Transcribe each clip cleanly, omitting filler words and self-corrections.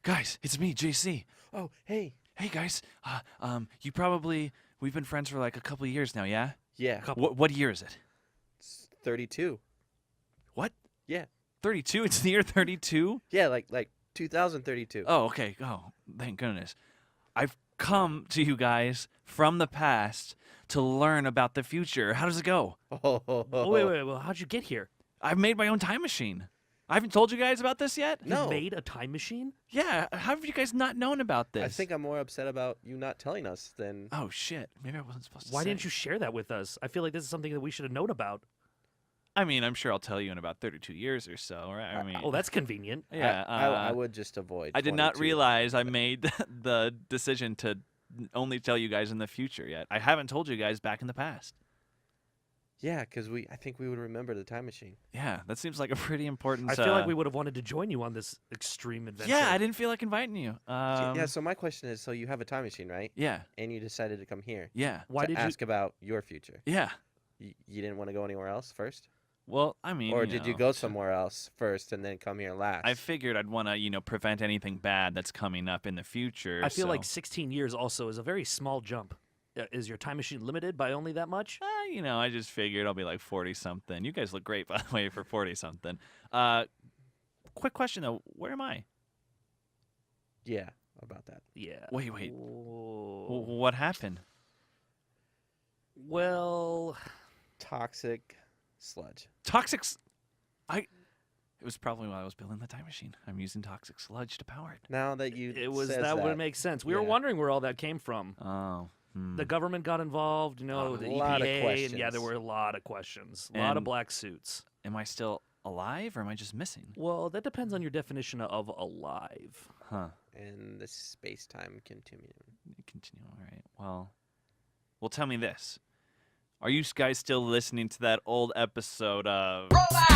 Guys, it's me, JC. Oh, hey. Hey, guys. We've been friends for like a couple of years now, yeah? Yeah. What year is it? It's 32. What? Yeah. 32? It's the year 32? Yeah, like 2032. Oh, okay. Oh, thank goodness. I've come to you guys from the past to learn about the future. How does it go? Oh. Wait. Well, how'd you get here? I've made my own time machine. I haven't told you guys about this yet? No. You made a time machine? Yeah. How have you guys not known about this? I think I'm more upset about you not telling us than... Oh, shit. Maybe I wasn't supposed to Why say. didn't you share that with us? I feel like this is something that we should have known about. I mean, I'm sure I'll tell you in about 32 years or so, right? I mean, Oh, that's convenient. yeah. I would just avoid I did not 22. realize I made the decision to only tell you guys in the future yet. I haven't told you guys back in the past. Yeah, because I think we would remember the time machine. Yeah, that seems like a pretty important... I feel like we would have wanted to join you on this extreme adventure. Yeah, I didn't feel like inviting you. Yeah, so my question is, so you have a time machine, right? Yeah, And you decided to come here yeah, Why to did ask about your future. yeah. You didn't want to go anywhere else first? Well, I mean... Or did you know, go somewhere else first and then come here last? I figured I'd want to, prevent anything bad that's coming up in the future. I feel so- like 16 years also is a very small jump. Is your time machine limited by only that much? I just figured I'll be like 40-something. You guys look great, by the way, for 40-something. Quick question, though. Where am I? Yeah, about that. Yeah. Wait. Oh. What happened? Well, Toxic sludge. Toxic... It was probably while I was building the time machine. I'm using toxic sludge to power it. Now that you says that would make sense. We were Yeah. wondering where all that came from. Oh. The government got involved, the lot of EPA, and yeah, there questions. were a lot of questions. A lot of And- black suits. Am I still alive or am I just missing? Well, that depends on your definition of alive. Huh. And the space-time continuum. Continue. All right. Well, tell me this. Are you guys still listening to that old episode of... Robot!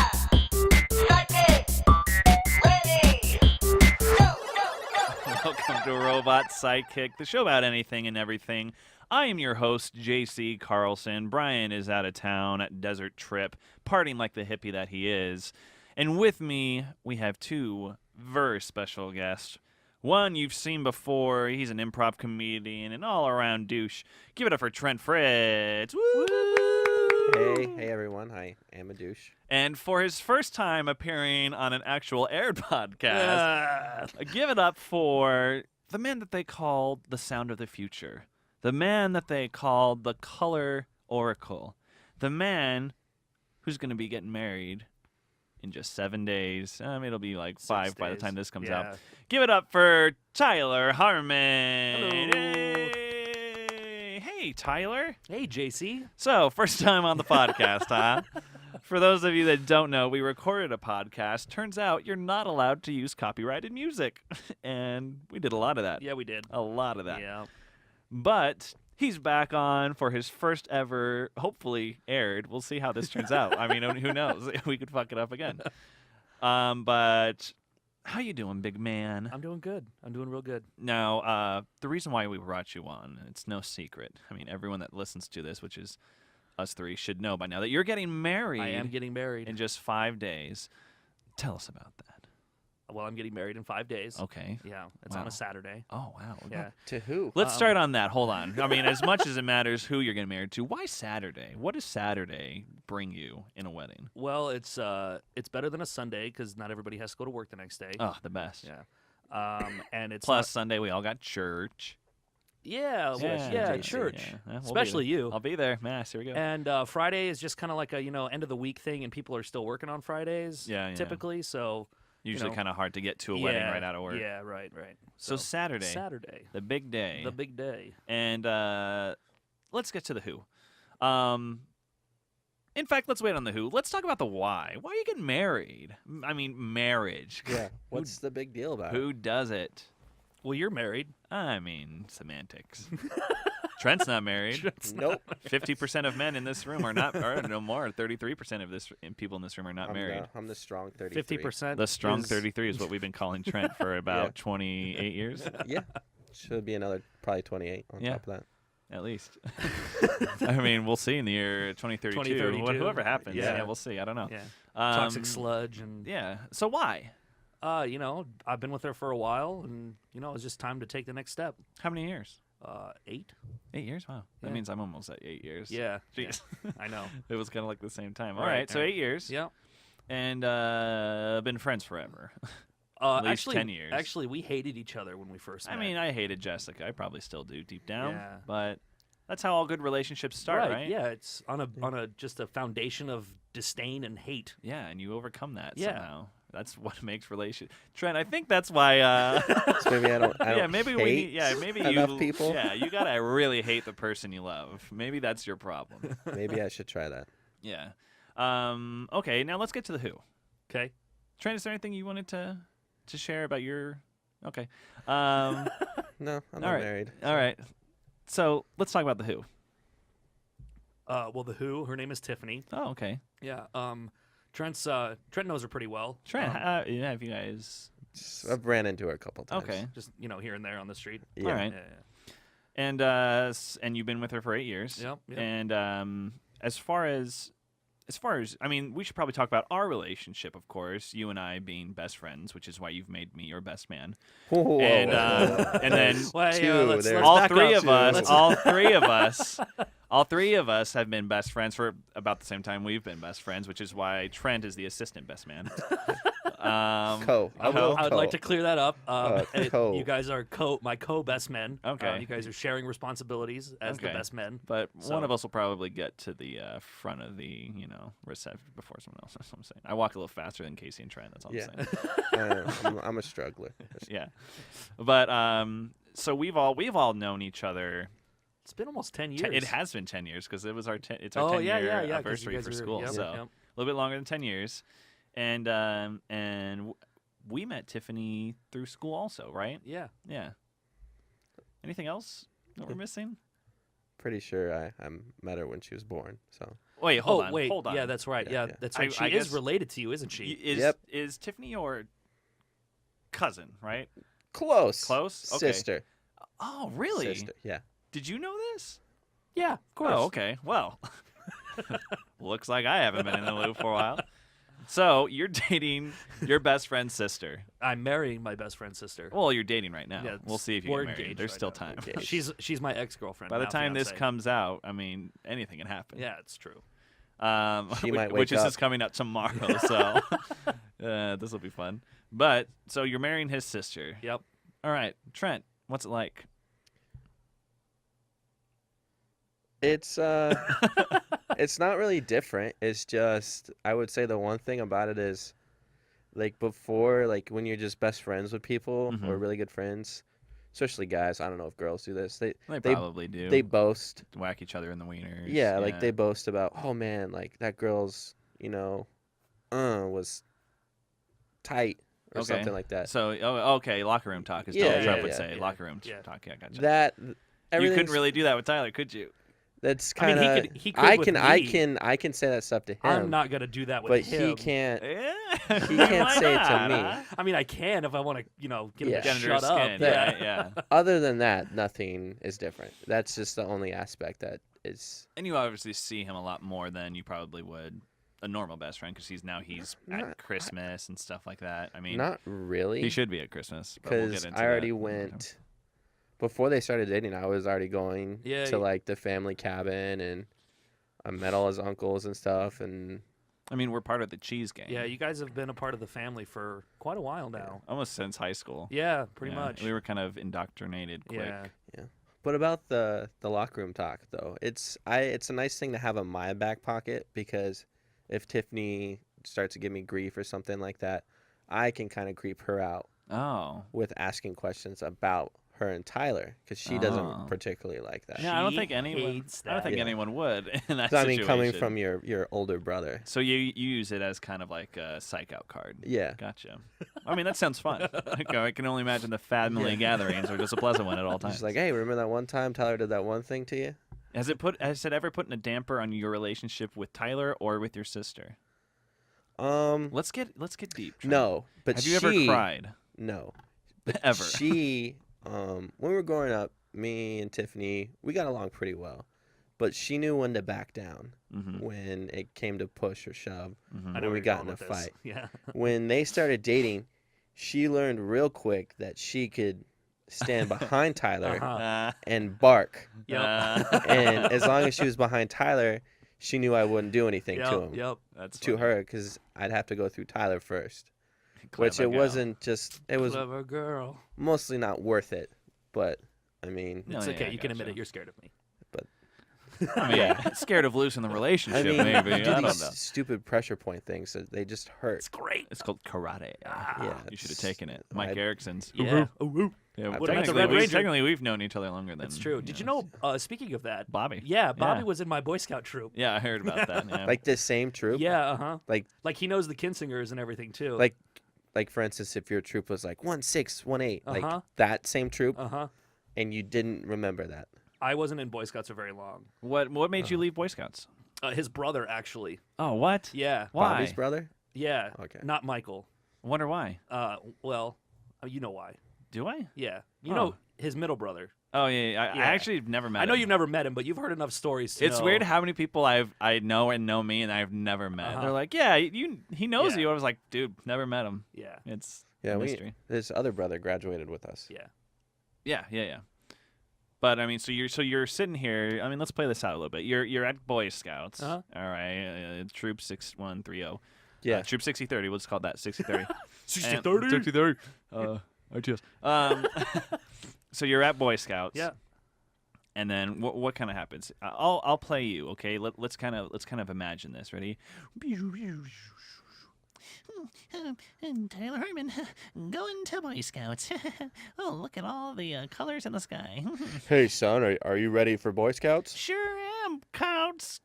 Sidekick! Ready! Go! Welcome to Robot Sidekick, the show about anything and everything. I am your host, JC Carlson. Brian is out of town at Desert Trip, partying like the hippie that he is. And with me, we have two very special guests. One you've seen before. He's an improv comedian and all-around douche. Give it up for Trent Fritz. Woo! Hey everyone. I am a douche. And for his first time appearing on an actual aired podcast, give it up for the man that they called the Sound of the Future. The man that they called the Color Oracle. The man who's going to be getting married in just 7 days. It'll be like 5 by the days. time this comes Yeah. out. Give it up for Tyler Harmon. Hello. Hey, Tyler. Hey, JC. So, first time on the podcast, huh? For those of you that don't know, we recorded a podcast. Turns out you're not allowed to use copyrighted music. And we did a lot of that. Yeah, we did. A lot of that. Yeah. But he's back on for his first ever, hopefully aired. We'll see how this turns out. I mean, who knows? We could fuck it up again. But how you doing, big man? I'm doing good. I'm doing real good. Now, the reason why we brought you on, it's no secret. I mean, everyone that listens to this, which is us three, should know by now that you're getting married. I am getting married. in just 5 days. Tell us about that. Well, I'm getting married in 5 days. Okay. Yeah, it's on Wow. a Saturday. Oh, wow. Yeah. To who? Let's start on that. Hold on. I mean, as much as it matters who you're getting married to, why Saturday? What does Saturday bring you in a wedding? Well, it's better than a Sunday because not everybody has to go to work the next day. Oh, the best. Yeah. And it's Plus, Sunday, we all got church. yeah, JC, church, Yeah, we'll be especially there. you. I'll be there. Mass, here we go. And Friday is just kind of like a end of the week thing, and people are still working on Fridays. Yeah. Typically, so Usually know. kind of hard to get to a wedding right out of work. Yeah, right. So Saturday, Saturday, the big day. the big day. And let's get to the who. In fact, let's wait on the who. Let's talk about the why. Why are you getting married? I mean, marriage. Yeah. What's the big deal about it? Who does it? Well, you're married. I mean, semantics. Trent's not married. Nope. 50% of men in this room are not, or no more. 33% of people in this room are not married. I'm the strong 33. 50%. The strong 33 is what we've been calling Trent for about 28 years. Yeah. Should be another probably 28 on Yeah. top of that. At least. I mean, we'll see in the year 2032. 2032. Whoever happens. Yeah. Yeah, we'll see. I don't know. Yeah. Um, Toxic sludge and Yeah. So why? you know, I've been with her for a while, and you know, it's just time to take the next step. How many years? 8. 8 years? Wow. That Yeah. means I'm almost at 8 years. Yeah. Jeez. Yeah, I know. It was kind of like the same time. Right, All right. So right. 8 years. Yeah. And been friends forever. least Actually, 10 years. Actually, we hated each other when we first I met. mean, I hated Jessica. I probably still do deep down. Yeah. But that's how all good relationships start, right? Yeah, it's on a just a foundation of disdain and hate. Yeah, and you overcome that Yeah. somehow. That's what makes relation. Trent, I think that's why. So maybe I don't. Yeah, maybe we. hate Yeah, maybe enough you. people. Yeah, you gotta really hate the person you love. Maybe that's your problem. Maybe I should try that. Yeah. Okay, now let's get to the who. Okay. Trent, is there anything you wanted to share about your? Okay. No, I'm All not right. married. All right. So let's talk about the who. Well, the Who. Her name is Tiffany. Oh, okay. Yeah. Trent knows her pretty well. Trent, yeah, have you guys? I've ran into her a couple times. Okay. Just here and there on the street. Yeah. All right. Yeah. And you've been with her for 8 years. Yep. Yep. And as far as I mean, we should probably talk about our relationship, of course. You and I being best friends, which is why you've made me your best man. Whoa. And then Well, Two, yeah, let's there's- all back three up. of us, Let's- all three of us have been best friends for about the same time we've been best friends, which is why Trent is the assistant best man. Co. I would like to clear that up. co. You guys are my co-best men. Okay. You guys are sharing responsibilities as the Okay. best men. But So- one of us will probably get to the front of the reception before someone else. That's what I'm saying. I walk a little faster than Casey and Trent. That's all Yeah. I'm saying. I'm a struggler. Yeah, but so we've all known each other. It's been almost 10 years. It has been 10 years because it's our 10 year yeah, 'cause you anniversary guys for are- school. yep, So yep. a little bit longer than 10 years, and we met Tiffany through school also, right? Yeah. Yeah. Anything else that we're missing? Pretty sure I met her when she was born. So Wait, hold on. Wait. Hold on. Yeah, that's right. Yeah, Yeah, yeah. that's right. She I is guess- related to you, isn't she? Is Tiffany your cousin, right? close. Close? Okay. Sister. Oh, really? Sister. Yeah. Did you know this? Yeah, of course. Oh, okay. Well, looks like I haven't been in the loop for a while. So you're dating your best friend's sister. I'm marrying my best friend's sister. Well, you're dating right now. Yeah, We'll see if you we're get married. engaged There's right still now. time. Okay. She's my ex-girlfriend. By the now time this fiancé. comes out, I mean, anything can happen. Yeah, it's true. She might wake which is up. just coming up tomorrow, so this will be fun. But so you're marrying his sister. Yep. All right, Trent, what's it like? It's it's not really different. It's just I would say the one thing about it is like before, like when you're just best friends with people or Mhm. really good friends, especially guys. I don't know if girls do this. They They- probably do. They boast. whack each other in the wieners. Yeah, like they boast about, oh man, like that girl's, was tight or Okay. something like that. So, okay, locker room talk is Yeah, what Trent yeah, would yeah, say. yeah. Locker room Yeah. talk. Yeah, gotcha. That You everything's couldn't really do that with Tyler, could you? That's I mean, kind he of could- he could I with can I me. can I can say that stuff to him. I'm not gonna do that with but him. he can't. Yeah. He can't Why say it to not, me. huh? I mean, I can if I want to, get him Yeah. to Get under shut his up. skin. Yeah. Right? Yeah. Other than that, nothing is different. That's just the only aspect that is And you obviously see him a lot more than you probably would a normal best friend because he's Not- at Christmas and stuff like that. I mean, not really. he should be at Christmas but we'll Because get into I already that another time. went before they started dating. I was already going Yeah, to you- like the family cabin, and I met all his uncles and stuff. And I mean, we're part of the cheese gang. Yeah, you guys have been a part of the family for quite a while now. Almost since high school. Yeah, pretty Yeah, much. We were kind of indoctrinated quick. Yeah. but about the locker room talk though, it's a nice thing to have in my back pocket, because if Tiffany starts to give me grief or something like that, I can kind of creep her out Oh. with asking questions about her and Tyler, because she Oh. doesn't particularly like that. Yeah, I don't She think anyone. hates I don't think that. anyone would in that So, I situation. mean, coming from your older brother. So you use it as kind of like a psych out card. Yeah. Gotcha. I mean, that sounds fun. I can only imagine the family gatherings are just a pleasant one at all times. Just like, hey, remember that one time Tyler did that one thing to you? Has it ever put in a damper on your relationship with Tyler or with your sister? Let's get deep. Trent. No, but Have you ever cried? No, Ever? She, when we were growing up, me and Tiffany, we got along pretty well, but she knew when to back down when it came to push or shove. I know when where we you're got going in a with this. fight. Yeah. When they started dating, she learned real quick that she could stand behind Tyler Uh-huh. and bark. Yep. And as long as she was behind Tyler, she knew I wouldn't do anything to him. Yep. That's To funny. her, because I'd have to go through Tyler first. Which Clever it gal. wasn't just, it was Clever girl. mostly not worth it. But, I mean, No, It's yeah, okay. I You can admit gotcha. it. You're scared of me. I mean, scared of losing the relationship, I mean, maybe. you do I don't know. these stupid pressure point things that they just hurt. It's great. It's called karate. Yeah, You should have it's- taken it. Mike I- Erickson's. Yeah. Yeah, What about the technically, Red Ranger? technically, we've known each other longer than. That's true. Did you know? Speaking of that, Bobby? Yeah, Bobby Yeah. was in my Boy Scout troop. Yeah, I heard about that. Yeah. Like this same troop. Yeah. Uh huh. Like he knows the Kinsingers and everything too. like for instance, if your troop was like 1-6-1-8, Uh-huh. like that same troop, Uh huh. and you didn't remember that. I wasn't in Boy Scouts for very long. what made you leave Boy Scouts? His brother actually. Oh, what? Yeah. Why? Bobby's brother. Yeah. Okay. Not Michael. I wonder why. Well, you know why. Do I? Yeah. You Oh. know his middle brother. Oh yeah, I Yeah. actually have never met. I know him. you've never met him, but you've heard enough stories to It's know. weird how many people I know and know me and I've never met. Uh-huh. They're like, yeah, he knows Yeah. you. I was like, dude, never met him. Yeah. It's Yeah, a mystery. his other brother graduated with us. Yeah. Yeah. But I mean, so you're sitting here. I mean, let's play this out a little bit. You're at Boy Scouts. Uh-huh. All right, Troop 6130. Yeah. Troop 6030. Let's call that 6030. 60-30. 6030. RTS. So you're at Boy Scouts. Yeah. And then what kind of happens? I'll play you. Okay. Let's kind of imagine this. Ready? Tyler Harmon, going to Boy Scouts. Oh, look at all the colors in the sky. Hey son, are you ready for Boy Scouts? Sure am, Counts.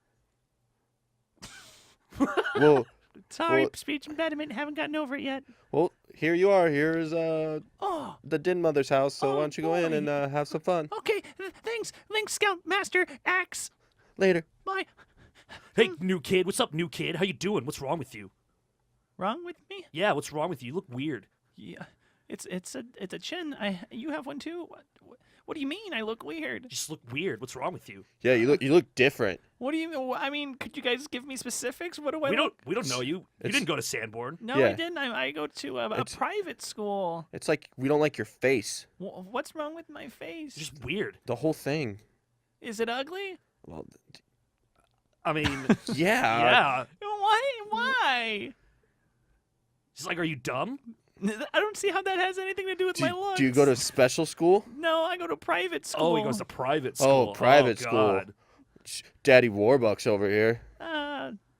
well, Sorry, Well- speech impediment. Haven't gotten over it yet. well, here you are. Here's Oh, the Din Mother's house. So Oh, why don't you go in boy. and have some fun okay. Thanks, Scout Master Axe. later? Bye. Hey, new kid. What's up, new kid? How you doing? What's wrong with you? Wrong with me? Yeah. What's wrong with you? You look weird. Yeah. It's a chin. You have one too. What do you mean? I look weird. You just look weird. What's wrong with you? Yeah, you look different. What do you mean? I mean, could you guys give me specifics? What do I We look? don't know you. You It's- didn't go to Sanborn. No, Yeah. I didn't. I go to a It's- private school. It's like we don't like your face. What's wrong with my face? It's just weird. The whole thing. Is it ugly? Well, I mean, yeah. yeah. Why? Just like, are you dumb? I don't see how that has anything to do with my looks. Do you go to special school? No, I go to private school. Oh, he goes to private school. Oh, private school. God. Daddy Warbucks over here.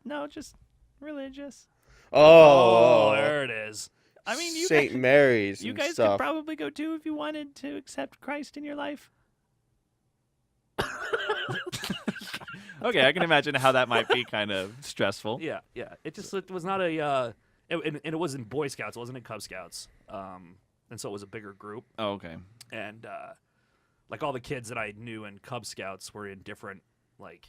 No, just religious. Oh, there it is. I mean, you St. guys, Mary's. you and guys could stuff. probably go too if you wanted to accept Christ in your life. Okay, I can imagine how that might be kind of stressful. Yeah. It was not a. And it was in Boy Scouts. It wasn't in Cub Scouts. And so it was a bigger group. Oh, okay. And like all the kids that I knew in Cub Scouts were in different like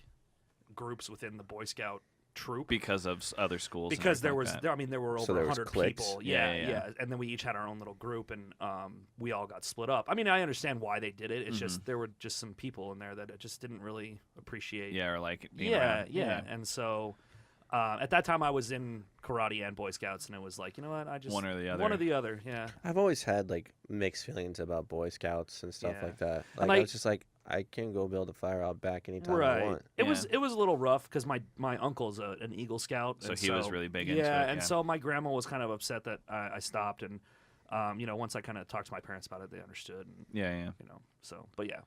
groups within the Boy Scout troop. Because of other schools. and Because there everything was, like that. I mean, there were So over there was 100 cliques? people. Yeah, Yeah, yeah. And then we each had our own little group, and we all got split up. I mean, I understand why they did it. It's just there were just some people in there that I just didn't really appreciate. Yeah, or like being Yeah, around. yeah. And so at that time, I was in karate and Boy Scouts, and it was like, you know what? I just One or the other. One or the other. Yeah. I've always had like mixed feelings about Boy Scouts and stuff Yeah. like that. And, Like I like- was just like, I can go build a fire out back anytime I Right. want. It was a little rough because my uncle's an Eagle Scout, So and he was really big into it, and yeah. so my grandma was kind of upset that I stopped, and once I kind of talked to my parents about it, they understood, and, Yeah. So, but yeah,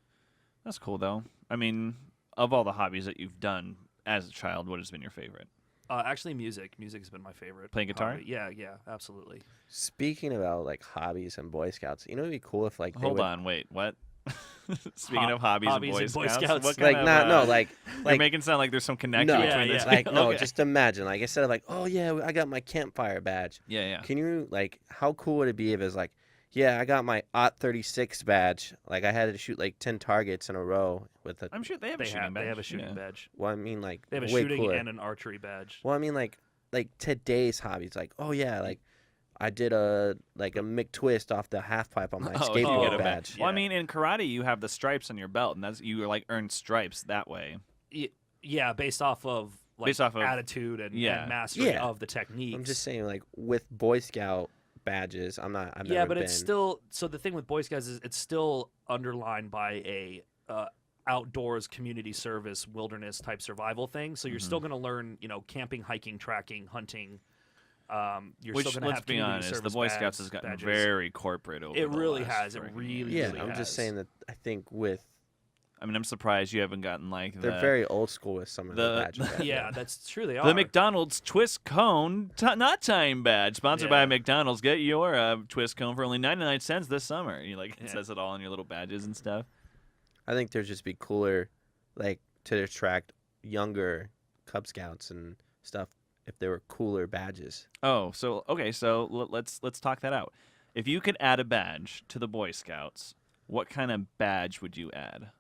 That's cool, though. I mean, of all the hobbies that you've done as a child, what has been your favorite? actually, music has been my favorite. Playing guitar? hobby. Yeah, absolutely. Speaking about like hobbies and Boy Scouts, you know, it'd be cool if like they Hold would, on, wait, what? Speaking of hobbies and Boy Scouts, what like kind not of, no like you're like making it sound like there's some connection no between Yeah, the two. yeah. like no, Okay. just imagine like instead of like, oh yeah, I got my campfire badge. Yeah. Can you like how cool would it be if it's like, yeah, I got my OT-36 badge. Like I had to shoot like 10 targets in a row with a. I'm sure they have a shooting badge. They have a shooting yeah. badge. Well, I mean like They have a way shooting cooler. and an archery badge. Well, I mean like today's hobbies. Like oh yeah, like I did a McTwist off the half pipe on my Oh, you skateboard get a badge. Well, I Yeah. mean, in karate, you have the stripes on your belt, and that's you like earn stripes that way. Yeah, based off of attitude and mastery Yeah. of the techniques. I'm just saying, like with Boy Scout badges, I've never but been. it's still so the thing with Boy Scouts is it's still underlined by a outdoors community service wilderness type survival thing. So you're still going to learn, camping, hiking, tracking, hunting. You're Which, still going to let's have be community honest, the service Boy Scouts has gotten badges. very corporate over It the really last has. It freaking really, years. Yeah, really I'm just has. saying that I think with I mean, I'm surprised you haven't gotten like they're very old school with some of the badges. out Yeah, there. that's true. They are. the McDonald's Twist Cone Not Time badge, sponsored by Yeah. McDonald's. Get your Twist Cone for only 99 cents this summer. You it Yeah. says it all on your little badges and stuff. I think there'd just be cooler, like to attract younger Cub Scouts and stuff if there were cooler badges. Oh, so okay, so let's talk that out. If you could add a badge to the Boy Scouts, what kind of badge would you add?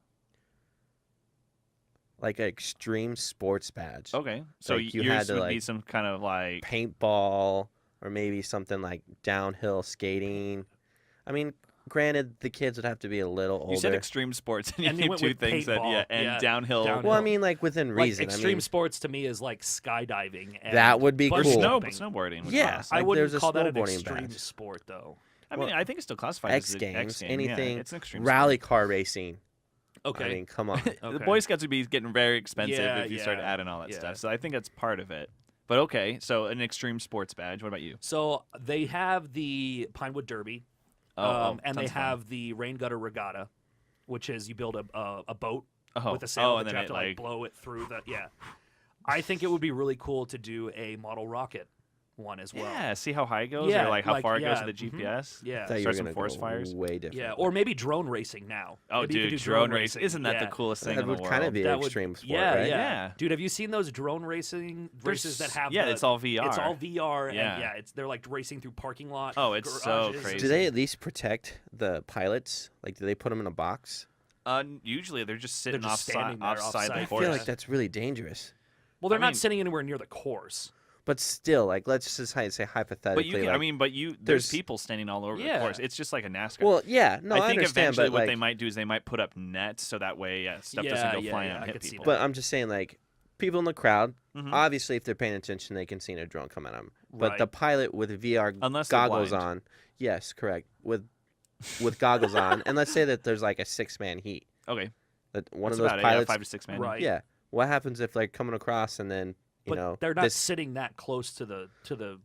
Like an extreme sports badge. Okay, so Like, you yours had to, would be like, some kind of like Paintball or maybe something like downhill skating. I mean, granted, the kids would have to be a little older. you said extreme sports and you And you named went two with things that paintball. and Yeah, downhill. downhill. well, I mean, like within like reason. extreme I mean, sports to me is like skydiving. And That would be Or cool. snowboarding. would Yeah, class. I like, wouldn't there's a call that an snowboarding extreme badge. sport though. I mean, I think it's still classified X as Games, Game. anything, Yeah, it's an extreme rally sport. car racing. Okay. I mean, come on. The Okay. Boy Scouts would be getting very expensive Yeah, if you started yeah, adding all that yeah. stuff. So I think that's part of it. But okay, so an extreme sports badge. What about you? So they have the Pinewood Derby, and they tons of fun. have the Rain Gutter Regatta, which is you build a boat Oh, with a sail and that then you have it to like blow it through the I think it would be really cool to do a model rocket one as well. Yeah, see how high it goes, Yeah, or like how like, far it goes yeah, to the mhm. GPS. Yeah. I thought you Start were some gonna forest go fires. way different. Yeah, or maybe drone racing now. Oh, Maybe you could dude, do drone racing! Isn't that the Yeah. coolest thing That in the would world? kind of be That an would- extreme sport, yeah, right? yeah, Yeah. Dude, have you seen those drone racing races that have? it's all VR. It's all VR, Yeah. and they're like racing through parking lot. Oh, it's so garages. crazy. Do they at least protect the pilots? Like, do they put them in a box? Usually they're just sitting just standing there offside the offside. I course. feel like that's really dangerous. Well, they're I not mean- sitting anywhere near the course. But still, like, let's just say hypothetically. But you, can, like, I mean, there's there's- people standing all over the Yeah. course. It's just like a NASCAR. well, yeah, no, I, think understand, eventually but what like, they might do is they might put up nets so that way stuff doesn't Yeah, go yeah, flying yeah, out I and hit could see people. but I'm just saying, like, people in the crowd, Mhm. obviously, if they're paying attention, they can see a drone come at them. But Right. the pilot with VR Unless they're goggles blind. on, yes, correct, with goggles on, and let's say that there's like a 6-man heat. Okay, That one that's of those about it. pilots, 5 to 6 man. Right. yeah. What happens if like coming across and then you But know they're not this sitting that close to the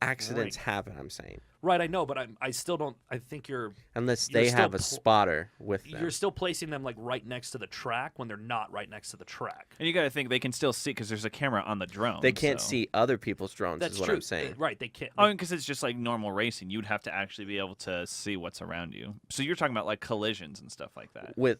accidents rink. happen? I'm saying Right, I know, but I still don't. I think unless You're they still have a spotter with them. you're still placing them like right next to the track when they're not right next to the track. And you got to think they can still see because there's a camera on the drone. They can't so. see other people's drones. That's is what true. I'm saying. Right, they can't. Oh, because it's just like normal racing. You'd have to actually be able to see what's around you. So you're talking about like collisions and stuff like that. With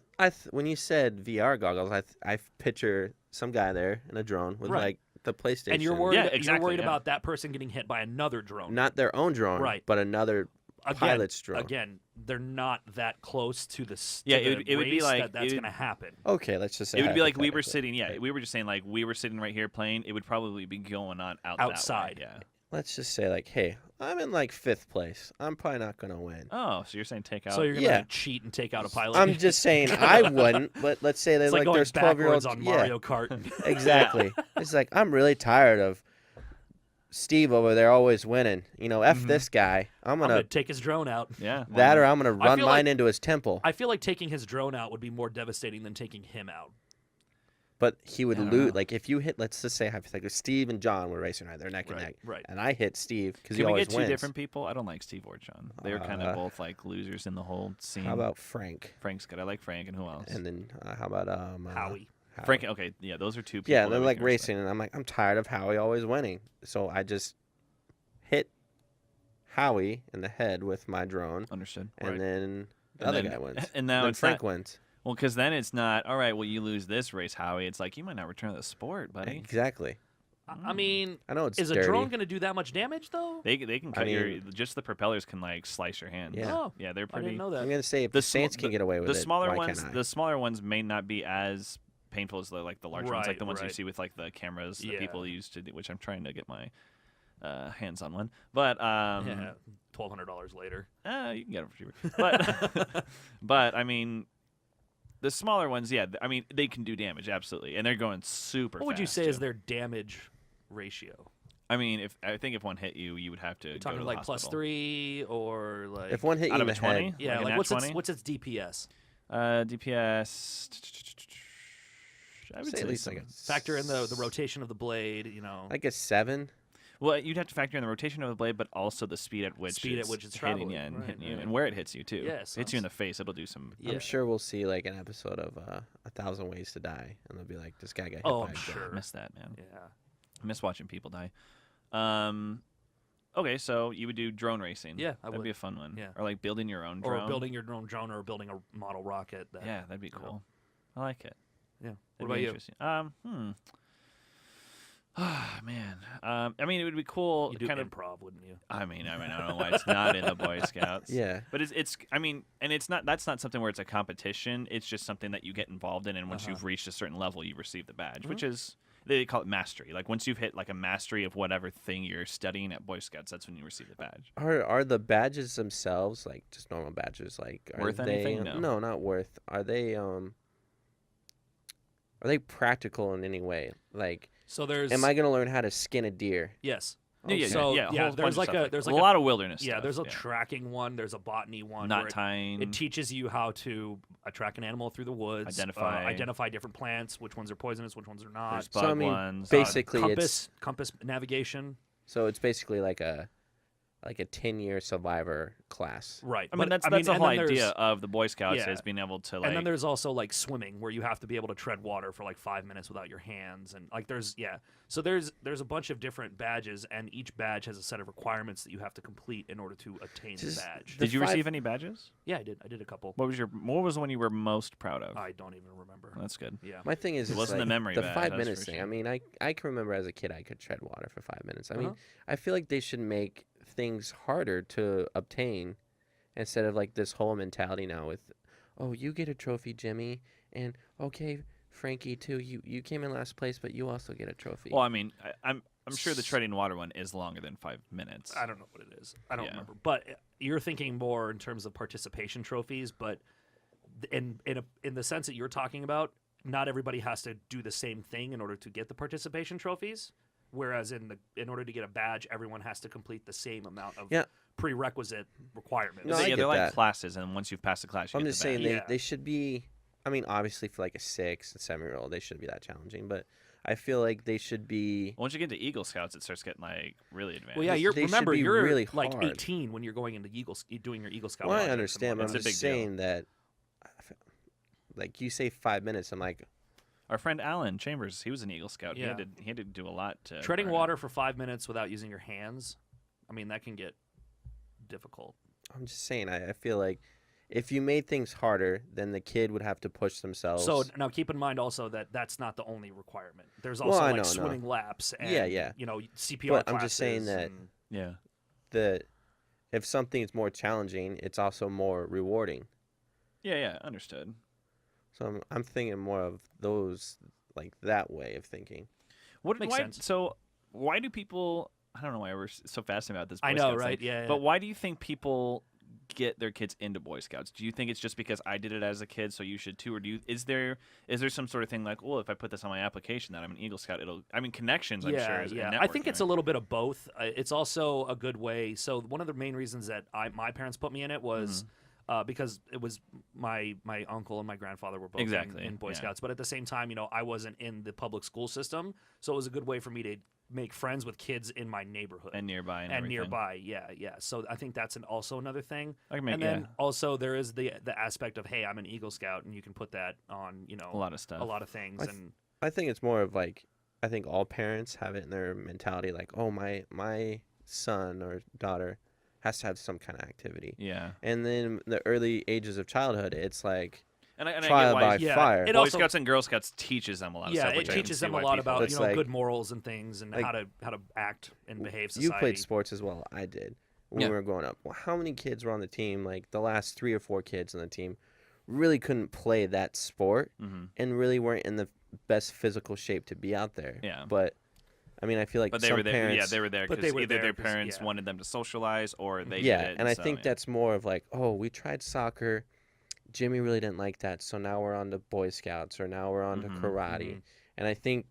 when you said VR goggles, I picture some guy there in a drone with Right. like the PlayStation. and you're worried. Yeah, You're exactly, worried yeah. about that person getting hit by another drone. not their own drone, Right. but another Again, pilot's drone. Again, they're not that close to the. Yeah, to it would be race like- that's it going to happen. Okay, let's just say It would be like we were hypothetically. sitting. Yeah, we were just saying like we were sitting right here playing. It would probably be going on outside. Outside. Yeah. Let's just say like, hey, I'm in like 5th place. I'm probably not gonna win. Oh, so you're saying take out? So you're going to Yeah. cheat and take out a pilot. I'm just saying I wouldn't. But let's say they it's like like going there's 12-year-olds backwards on yeah, Mario Kart. exactly. It's like I'm really tired of Steve over there always winning. You know, F this guy. I'm I'm gonna going to take his drone out. yeah. that or I'm gonna I run feel mine like- into his temple. I feel like taking his drone out would be more devastating than taking him out. But he would I don't lose. know. Like if you hit, let's just say hypothetically, Steve and John were racing right. They're neck and neck. Right. And I hit Steve because he Can we always get two wins. different people? I don't like Steve or John. They're kind Uh, of both like losers in the whole scene. How about Frank? Frank's good? I like Frank, and who else? And then how about Howie. Frank. Okay, yeah, those are two people. Yeah, that they're we like can respect. racing, and I'm like, I'm tired of Howie always winning. So I just hit Howie in the head with my drone, Understood. and Right. then the And other then- guy wins. and now then it's Frank not- wins. Well, because then it's not all right. Well, you lose this race, Howie. It's like you might not return to the sport, buddy. Exactly. I mean, I know it's is dirty. a drone going to do that much damage though? They can I cut your mean- just the propellers can like slice your hands. Yeah. Oh, yeah, they're I pretty. didn't know I'm that. gonna say if The the Saints sm- can get away with the it, smaller why ones, can't I? the smaller ones may not be as painful as the larger ones, like Right, the ones you right. see with like the cameras that Yeah. people use to do, which I'm trying to get my hands on one. But Yeah. $1,200 later. You can get them for cheaper. But I mean, the smaller ones, yeah. I mean, they can do damage absolutely, and they're going super. What would you fast, say is too. their damage ratio? I mean, I think if one hit you, you would have to. You're go talking to the like hospital. +3 or like If one hit you Out in of the a 20? head, yeah, Like a like nat what's 20? what's its DPS? DPS. I would say say at least some- like a Factor in the rotation of the blade. You know, like a 7. Well, you'd have to factor in the rotation of the blade, but also the speed at which Speed at it's which it's hitting traveling. you and Right, hitting you, right. and where it hits you too. Yeah, If it hits you in sounds- the face, it'll do some. Yeah. I'm sure we'll see like an episode of 1,000 Ways to Die, and they'll be like, this guy got hit Oh, by I'm a gun. sure. I miss that, man. yeah. I miss watching people die. Okay, so you would do drone racing. Yeah, I that'd would. be a fun one. Yeah. Or like building your own drone. Or building your own drone or building a model rocket. That, Yeah, that'd be you know. cool. I like it. Yeah. That'd What about be you? interesting. Ah, man. I mean, it would be cool. You do kind of. improv, wouldn't you? I mean, I don't know why it's not in the Boy Scouts. Yeah. But it's. I mean, and it's not. That's not something where it's a competition. It's just something that you get involved in, and once you've reached a certain level, you receive the badge, which is they call it mastery. Like once you've hit like a mastery of whatever thing you're studying at Boy Scouts, that's when you receive the badge. Are the badges themselves like just normal badges? Like are Worth they, anything? No. No, not worth. Are they practical in any way? Like, So there's. am I gonna learn how to skin a deer? Yes. Yeah, So, yeah. A yeah, whole bunch there's of like stuff a- there's that. like a a- lot of wilderness. Yeah, stuff, there's a yeah. tracking one. There's a botany one. Knot where tying. It teaches you how to track an animal through the woods. Identify. Different plants, which ones are poisonous, which ones are not. There's So, bug I mean, ones. basically, Compass navigation. it's basically like a 10-year survivor class. Right. I mean, But, that's the and whole then there's- idea of the Boy Scouts Yeah. is being able to like. And then there's also like swimming, where you have to be able to tread water for like 5 minutes without your hands, and like there's So there's a bunch of different badges, and each badge has a set of requirements that you have to complete in order to obtain the Just badge. the Did you five- receive any badges? Yeah, I did a couple. What was the one you were most proud of? I don't even remember. That's good. Yeah. My thing is, It it's wasn't the like, memory the badge, 5 that's minutes for thing. sure. I mean, I can remember as a kid I could tread water for 5 minutes. I mean, Uh-huh. I feel like they should make things harder to obtain instead of like this whole mentality now with, oh, you get a trophy, Jimmy, and okay, Frankie too. You came in last place, but you also get a trophy. Well, I mean, I'm sure the treading water one is longer than 5 minutes. I don't know what it is. I don't Yeah. remember. But you're thinking more in terms of participation trophies. But in the sense that you're talking about, not everybody has to do the same thing in order to get the participation trophies. Whereas in order to get a badge, everyone has to complete the same amount of Yeah. prerequisite requirements. No, I yeah, get they're like that. classes, and once you've passed the class, you I'm get just the badge. saying badge. they Yeah. should be. I mean, obviously for like a 6 and 7-year-old, they shouldn't be that challenging. But I feel like they should be. Once you get to Eagle Scouts, it starts getting like really advanced. Well, yeah, They should remember be you're really like hard. 18 when you're going into doing your Eagle Scout. Well, I projects and understand, but whatnot. I'm It's a just big deal. saying that. Like you say 5 minutes, I'm like, Our friend Alan Chambers, he was an Eagle Scout. Yeah. He had to do a lot to Treading earn it. water for 5 minutes without using your hands. I mean, that can get difficult. I'm just saying. I feel like if you made things harder, then the kid would have to push themselves. So now keep in mind also that that's not the only requirement. There's Well, also I like know, no. swimming laps and Yeah. CPR But I'm just saying classes that- and- Yeah. that if something's more challenging, it's also more rewarding. Yeah, understood. So I'm thinking more of those like that way of thinking. What Makes why, sense. So why do people? I don't know why we're so fascinated about this. Boy I know, Scouts right? thing, Yeah. But why do you think people get their kids into Boy Scouts? Do you think it's just because I did it as a kid, so you should too, or is there some sort of thing like, well, if I put this on my application that I'm an Eagle Scout, connections. I'm sure. Is I think it's a little bit of both. It's also a good way. So one of the main reasons that my parents put me in it was because it was my uncle and my grandfather were both Exactly, in Boy yeah. Scouts. But at the same time, I wasn't in the public school system, so it was a good way for me to make friends with kids in my neighborhood and nearby and everything. nearby. Yeah. So I think that's also another thing. And then also there is the aspect of, hey, I'm an Eagle Scout, and you can put that on a lot of stuff. a lot of things. And I think it's more of like I think all parents have it in their mentality like, oh, my son or daughter has to have some kind of activity. Yeah. And then the early ages of childhood, it's like And I trial get why by Yeah, fire. it Boy also- Scouts and Girl Scouts teaches them a lot of stuff. it which I can teaches see them a why lot people- about It's like- good morals and things, and like- how to act and behave You society. played sports as well. I did when Yeah. we were growing up. Well, how many kids were on the team? Like the last 3 or 4 kids on the team really couldn't play that sport Mhm. and really weren't in the best physical shape to be out there. Yeah. But I mean, I feel like But they some were there. parents, Yeah, they were there But because they were either there their 'cause- parents yeah. wanted them to socialize or they yeah, did it. and I so, think yeah. that's more of like, oh, we tried soccer, Jimmy really didn't like that, so now we're on to Boy Scouts or now we're on to Mhm, karate, and I think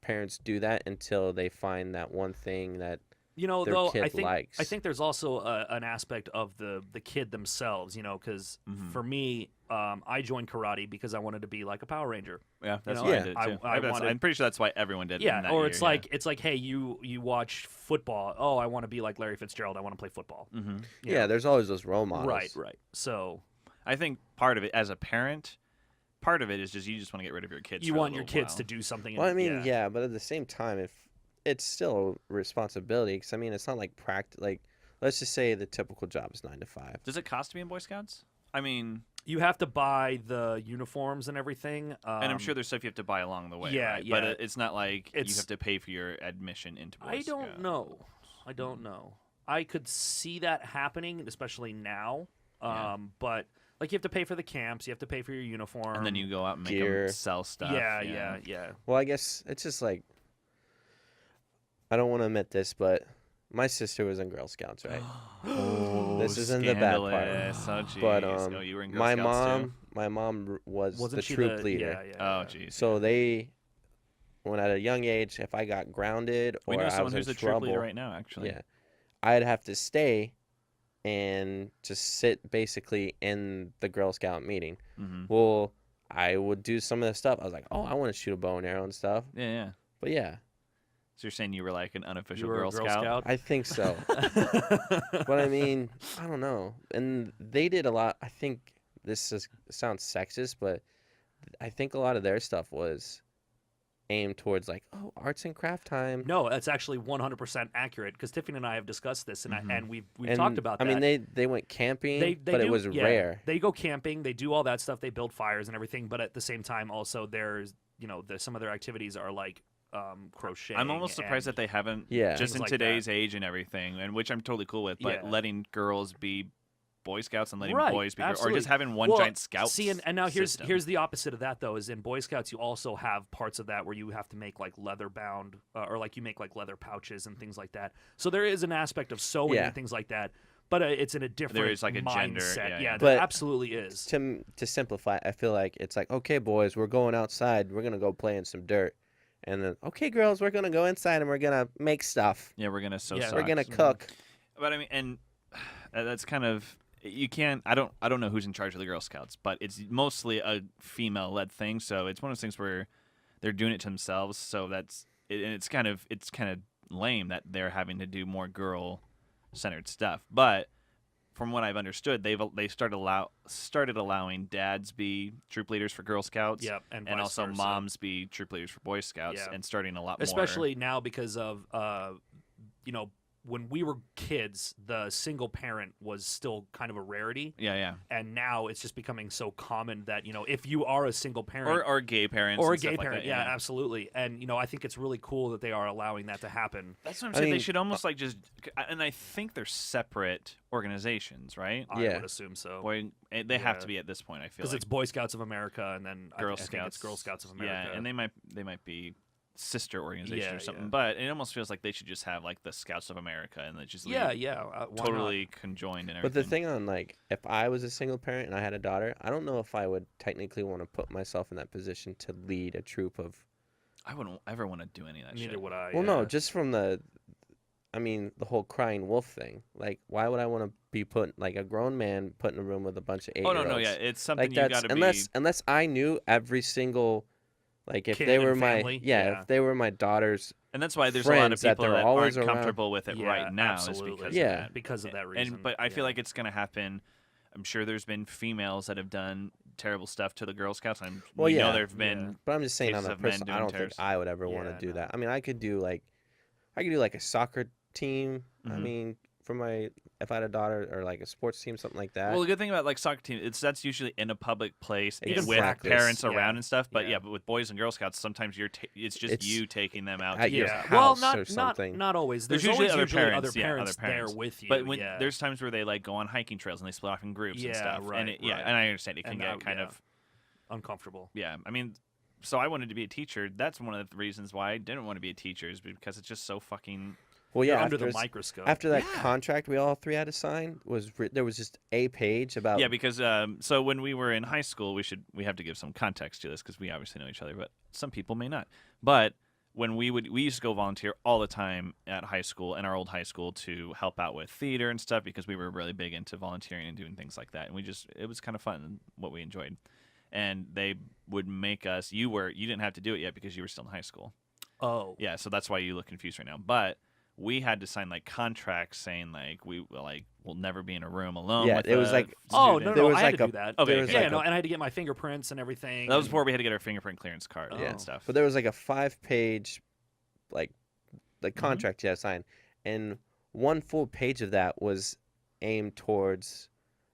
parents do that until they find that one thing that You know, their though, kid I think likes. there's also an aspect of the kid themselves. You know, because Mhm. for me, I joined karate because I wanted to be like a Power Ranger. Yeah, that's know, why I yeah, did I- too. I That's- wanted- I'm pretty sure that's why everyone did. Yeah, in that or year, it's like hey, you watch football. Oh, I want to be like Larry Fitzgerald. I want to play football. hmm You yeah, know? there's always those role models. Right. So I think part of it, as a parent, part of it is just you just want to get rid of your kids. you for a want your little kids while. to do something. Well, I and- mean, yeah, but at the same time, if it's still a responsibility, because I mean, it's not like like let's just say the typical job is 9 to 5. Does it cost to be in Boy Scouts? I mean, You have to buy the uniforms and everything. and I'm sure there's stuff you have to buy along the way. yeah, right? yeah. But it's not like you It's- have to pay for your admission into Boy I Scouts. don't know. I don't know. I could see that happening, especially now. Yeah. But like you have to pay for the camps, you have to pay for your uniform, And then you go out and make Gear. them sell stuff. Yeah. Well, I guess it's just like I don't want to admit this, but my sister was in Girl Scouts, right? Oh, This isn't the bad part. scandalous. Oh, jeez. But Oh, you were in Girl my Scouts too? mom was Wasn't the she troop leader. Yeah. Oh, jeez. So when at a young age, if I got grounded we or know I someone was who's in a troop trouble, leader right now, actually. yeah, I'd have to stay and just sit basically in the Girl Scout meeting. hmm Well, I would do some of the stuff. I was like, oh, I want to shoot a bow and arrow and stuff. Yeah. But yeah, So you're saying you were like an unofficial You were a Girl Scout? I think so. But I mean, I don't know. And they did a lot. I think sounds sexist, but I think a lot of their stuff was aimed towards like, oh, arts and craft time. No, that's actually 100% accurate because Tiffany and I have discussed this, and Mhm. and we've And, talked about that. I mean, they went camping, They but it do- was yeah, rare. They go camping, they do all that stuff, they build fires and everything, but at the same time, also there's some of their activities are like crocheting. I'm almost surprised that they haven't, Yeah. just Things in like today's age and everything, and which I'm totally cool with, but Yeah. letting girls be Boy Scouts and letting Right, boys be, or absolutely. just having one Well, giant scout See, and now system. here's the opposite of that though. Is in Boy Scouts you also have parts of that where you have to make like leather bound or like you make like leather pouches and things like that. So there is an aspect of sewing Yeah. and things like that, but it's in a different is like a mindset. gender, yeah. There But absolutely is. To simplify, I feel like it's like, okay, boys, we're going outside. We're gonna go play in some dirt, and then okay, girls, we're gonna go inside and we're gonna make stuff. Yeah, we're gonna sew Yeah, socks. We're gonna cook. But I mean, and that's kind of, you can't. I don't know who's in charge of the Girl Scouts, but it's mostly a female-led thing. So it's one of those things where they're doing it to themselves. So and it's kind of lame that they're having to do more girl-centered stuff. But from what I've understood, they started allowing dads be troop leaders for Girl Scouts. Yep, and vice also versa. moms be troop leaders for Boy Scouts, Yeah. and starting a lot more. Especially now because of when we were kids, the single parent was still kind of a rarity, Yeah. and now it's just becoming so common that if you are a single parent Or gay parents. or a and stuff gay like parent, that, yeah, absolutely, and I think it's really cool that they are allowing that to happen. That's what I'm I saying. They mean, should almost like just, and I think they're separate organizations, right? I Yeah. would assume so. Boy, they have Yeah. to be at this point. I feel Because like it's Boy Scouts of America, and then Girl I think Scouts, it's Girl Scouts of America. Yeah, and they might be sister organization Yeah, or something. yeah. But it almost feels like they should just have like the Scouts of America and they just yeah, leave why not? totally conjoined and everything. But the thing on like, if I was a single parent and I had a daughter, I don't know if I would technically want to put myself in that position to lead a troop of. I wouldn't ever want to do any of that Neither shit. would I. Well, no, yeah. just from the whole crying wolf thing. Like, why would I want to be put like a grown man put in a room with a bunch of 8-year-olds? Oh no, yeah, it's something Like you that's got to unless I knew every single, like if Kid they and were family, my yeah. if they were my daughter's. and that's why there's a lot of friends that people they're that always aren't around. comfortable with it Yeah, right now. absolutely. Is because Yeah. of that. because of that reason. But I feel yeah. like it's going to happen. I'm sure there's been females that have done terrible stuff to the Girl Scouts. And Well, we know yeah. there've been. But I'm just saying on cases a of men person, I doing don't think terrorist- I would ever want Yeah, to do no. that. I mean, I could do like a soccer team. I Mhm. mean, if I had a daughter or like a sports team, something like that. Well, the good thing about like soccer team, that's usually in a public place You can with practice, parents yeah. around and stuff. But Yeah. yeah, but with Boys and Girl Scouts, sometimes it's just It's you taking them out. at to your do yeah. stuff. Well, house or not something. not always. There's There's, usually always other other parents, yeah, parents, other parents. there with you. But when yeah. there's times where they like go on hiking trails and they split off in groups and Yeah, stuff. right, and right. and I understand it can And get that- kind yeah. of uncomfortable. I mean, so I wanted to be a teacher. That's one of the reasons why I didn't want to be a teacher, is because it's just so fucking. Well, You're yeah, under after, the microscope. after that Yeah. contract we all three had to sign, there was just a page about. Yeah, because so when we were in high school, we have to give some context to this because we obviously know each other, but some people may not. But when we used to go volunteer all the time at high school, in our old high school, to help out with theater and stuff because we were really big into volunteering and doing things like that, and it was kind of fun and what we enjoyed. And they would make us. You didn't have to do it yet because you were still in high school. Oh. Yeah, so that's why you look confused right now. But we had to sign like contracts saying like we'll never be in a room alone. Yeah, with it was a like- Oh, student. no, There no, was I had like to a- do that. Okay, there was okay. Yeah, like no, a- and I had to get my fingerprints and everything. That was and- before we had to get our fingerprint clearance card Yeah. and stuff. But there was like a 5-page, like Mm-hmm. contract you had to sign, and one full page of that was aimed towards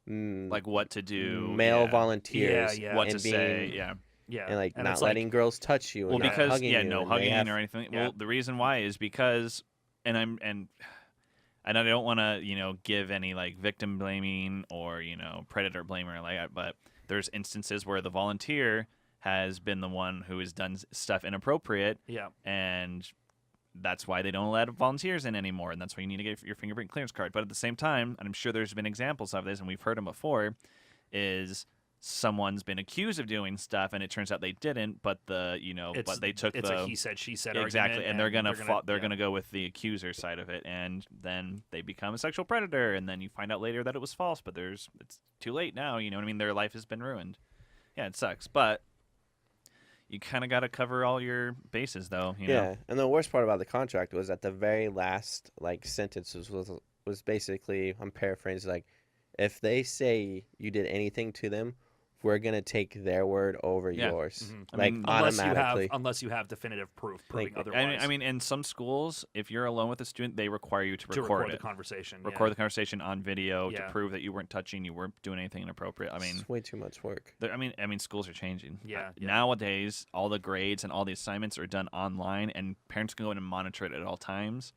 Like what to do, male yeah. volunteers, Yeah, what and to say, being- yeah. Yeah. and like not it's letting girls touch you. Well, and not because hugging you, no and they hugging have- or anything. yeah. Well, the reason why is because, and I don't want to give any like victim blaming or predator blaming like that, but there's instances where the volunteer has been the one who has done stuff inappropriate, Yeah. and that's why they don't let volunteers in anymore, and that's why you need to get your fingerprint clearance card. But at the same time, and I'm sure there's been examples of this, and we've heard them before, is someone's been accused of doing stuff, and it turns out they didn't, but but they took It's the a he said, she said exactly, argument, and they're gonna yeah. gonna go with the accuser side of it, and then they become a sexual predator, and then you find out later that it was false, but it's too late now. You know what I mean? Their life has been ruined. Yeah, it sucks, but you kind of got to cover all your bases, though. You Yeah, know? and the worst part about the contract was at the very last sentence was basically, I'm paraphrasing, like, if they say you did anything to them, we're gonna take their word over Yeah. yours, Mhm. I like mean, automatically. Unless you have definitive proof proving Like, otherwise. I mean, in some schools, if you're alone with a student, they require you to to record record it. the conversation. Record the conversation on video Yeah. to prove that you weren't touching, you weren't doing anything inappropriate. I mean, It's way too much work. I mean, schools are changing. Yeah, yeah. Nowadays, all the grades and all the assignments are done online, and parents can go in and monitor it at all times,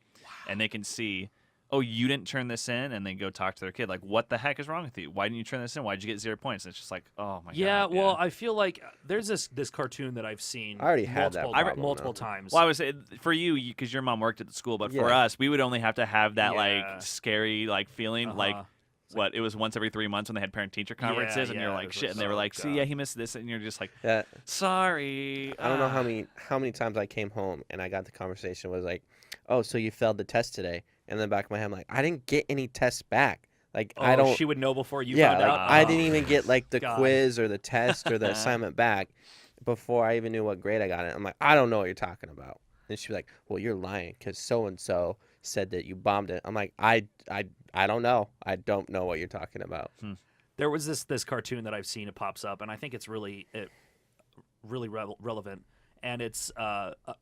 and they can see, oh, you didn't turn this in, and they go talk to their kid, like, what the heck is wrong with you? Why didn't you turn this in? Why did you get 0 points? And it's just like, oh my Yeah, god. well, I feel like there's this cartoon that I've seen I already had that multiple, problem, multiple though. times. Well, I would say for you, because your mom worked at the school, but for Yeah. us, we would only have to have that Yeah. like scary like feeling, like Uh-huh. what it was once every 3 months when they had parent teacher conferences, and you're yeah, like it shit, was and they were so like, see, God. yeah, he missed this, and you're just like, Yeah, sorry. I don't know how many times I came home and I got the conversation was like, oh, so you failed the test today, and in the back of my head, I'm like, I didn't get any tests back. Like Oh, I don't. she would know before you Yeah, found like out. I Oh. didn't even get like the God. quiz or the test or the assignment back before I even knew what grade I got it. I'm like, I don't know what you're talking about. And she'd be like, well, you're lying because so and so said that you bombed it. I'm like, I don't know. I don't know what you're talking about. There was this cartoon that I've seen. It pops up, and I think it's really relevant. And it's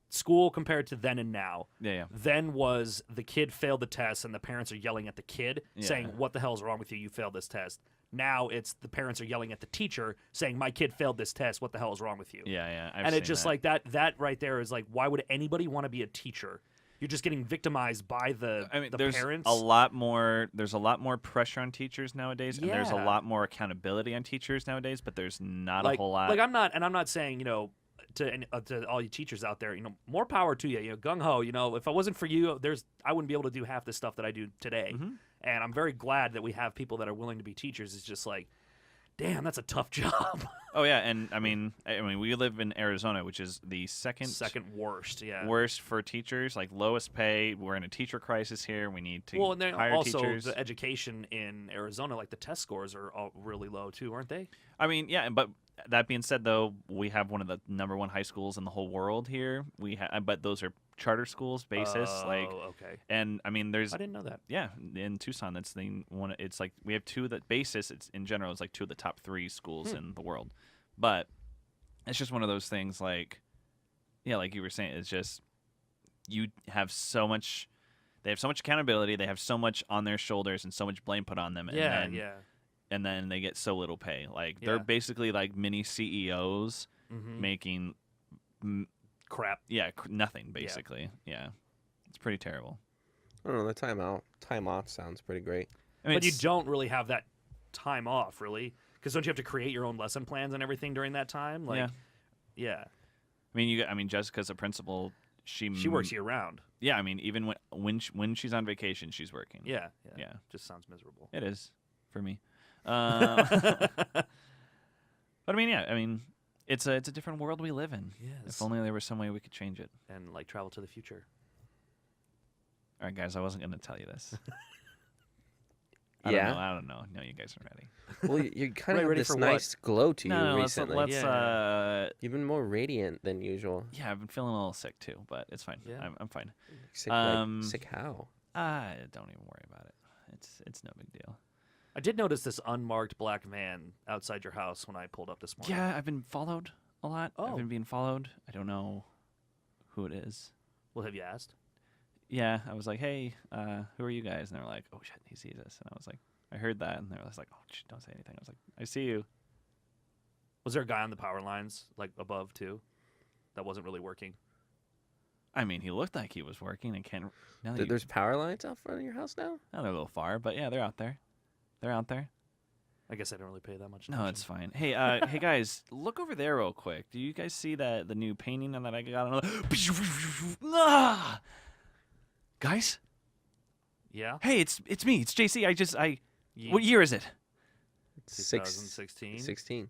school compared to then and now. Yeah. Then was the kid failed the test, and the parents are yelling at the kid, Yeah. saying, "What the hell is wrong with you? You failed this test." Now it's the parents are yelling at the teacher, saying, "My kid failed this test. What the hell is wrong with you?" Yeah. I've and seen it's just that. like that right there is like, why would anybody want to be a teacher? You're just getting victimized by the there's parents. a lot more. There's a lot more pressure on teachers nowadays, and there's a Yeah. lot more accountability on teachers nowadays. But there's not like, a whole lot. Like I'm not saying to all you teachers out there, more power to you. Gung ho. If I wasn't for you, I wouldn't be able to do half the stuff that I do today. Mhm. And I'm very glad that we have people that are willing to be teachers. It's just like, damn, that's a tough job. Oh yeah, and I mean, we live in Arizona, which is the second worst. Yeah. worst for teachers, like lowest pay. We're in a teacher crisis here. We need to Well, and then hire also teachers. the education in Arizona, like the test scores are all really low too, aren't they? I mean, yeah, but that being said, though, we have one of the #1 high schools in the whole world here. But those are charter schools basis, okay. and I mean, there's I didn't know that. yeah, in Tucson, that's the one. It's like we have two that basis. It's in general, it's like 2 of the top 3 schools in the world, but it's just one of those things. Like, yeah, like you were saying, it's just you have so much. They have so much accountability. They have so much on their shoulders and so much blame put on them. And then they get so little pay. Like they're Yeah. basically like mini CEOs Mm-hmm. making, Crap. nothing basically. Yeah, it's pretty terrible. I don't know. The time off sounds pretty great. I mean, But you it's- don't really have that time off, really, because don't you have to create your own lesson plans and everything during that time? Like, Yeah. yeah. I mean, Jessica's a principal. She works year round. Yeah, I mean, even when she's on vacation, she's working. Yeah. Yeah. Just sounds miserable. It is for me. But I mean, yeah, I mean, it's a different world we live in. Yes. If only there was some way we could change it. And like travel to the future. All right, guys, I wasn't going to tell you this. Yeah? I don't know. No, you guys are ready. Well, you kind of have Ready this for what? nice glow to you No, recently. let's You've been more radiant than usual. yeah, I've been feeling a little sick too, but it's fine. Yeah. I'm fine. Sick, sick how? Don't even worry about it. It's no big deal. I did notice this unmarked black van outside your house when I pulled up this morning. Yeah, I've been followed a lot. Oh. I've been being followed. I don't know who it is. Well, have you asked? Yeah, I was like, hey, who are you guys? And they were like, oh shit, he sees us. And I was like, I heard that, and they were like, oh, shit, don't say anything. I was like, I see you. Was there a guy on the power lines, like above too, that wasn't really working? I mean, he looked like he was working and can't. Now that There's power lines out front of your house now? now they're a little far, but yeah, they're out there. They're out there. I guess I don't really pay that much No, attention. it's fine. Hey, hey guys, look over there real quick. Do you guys see the new painting that I got on? Ah! Guys, Yeah. hey, it's me. It's JC. Ye- What year is it? 2016. 16.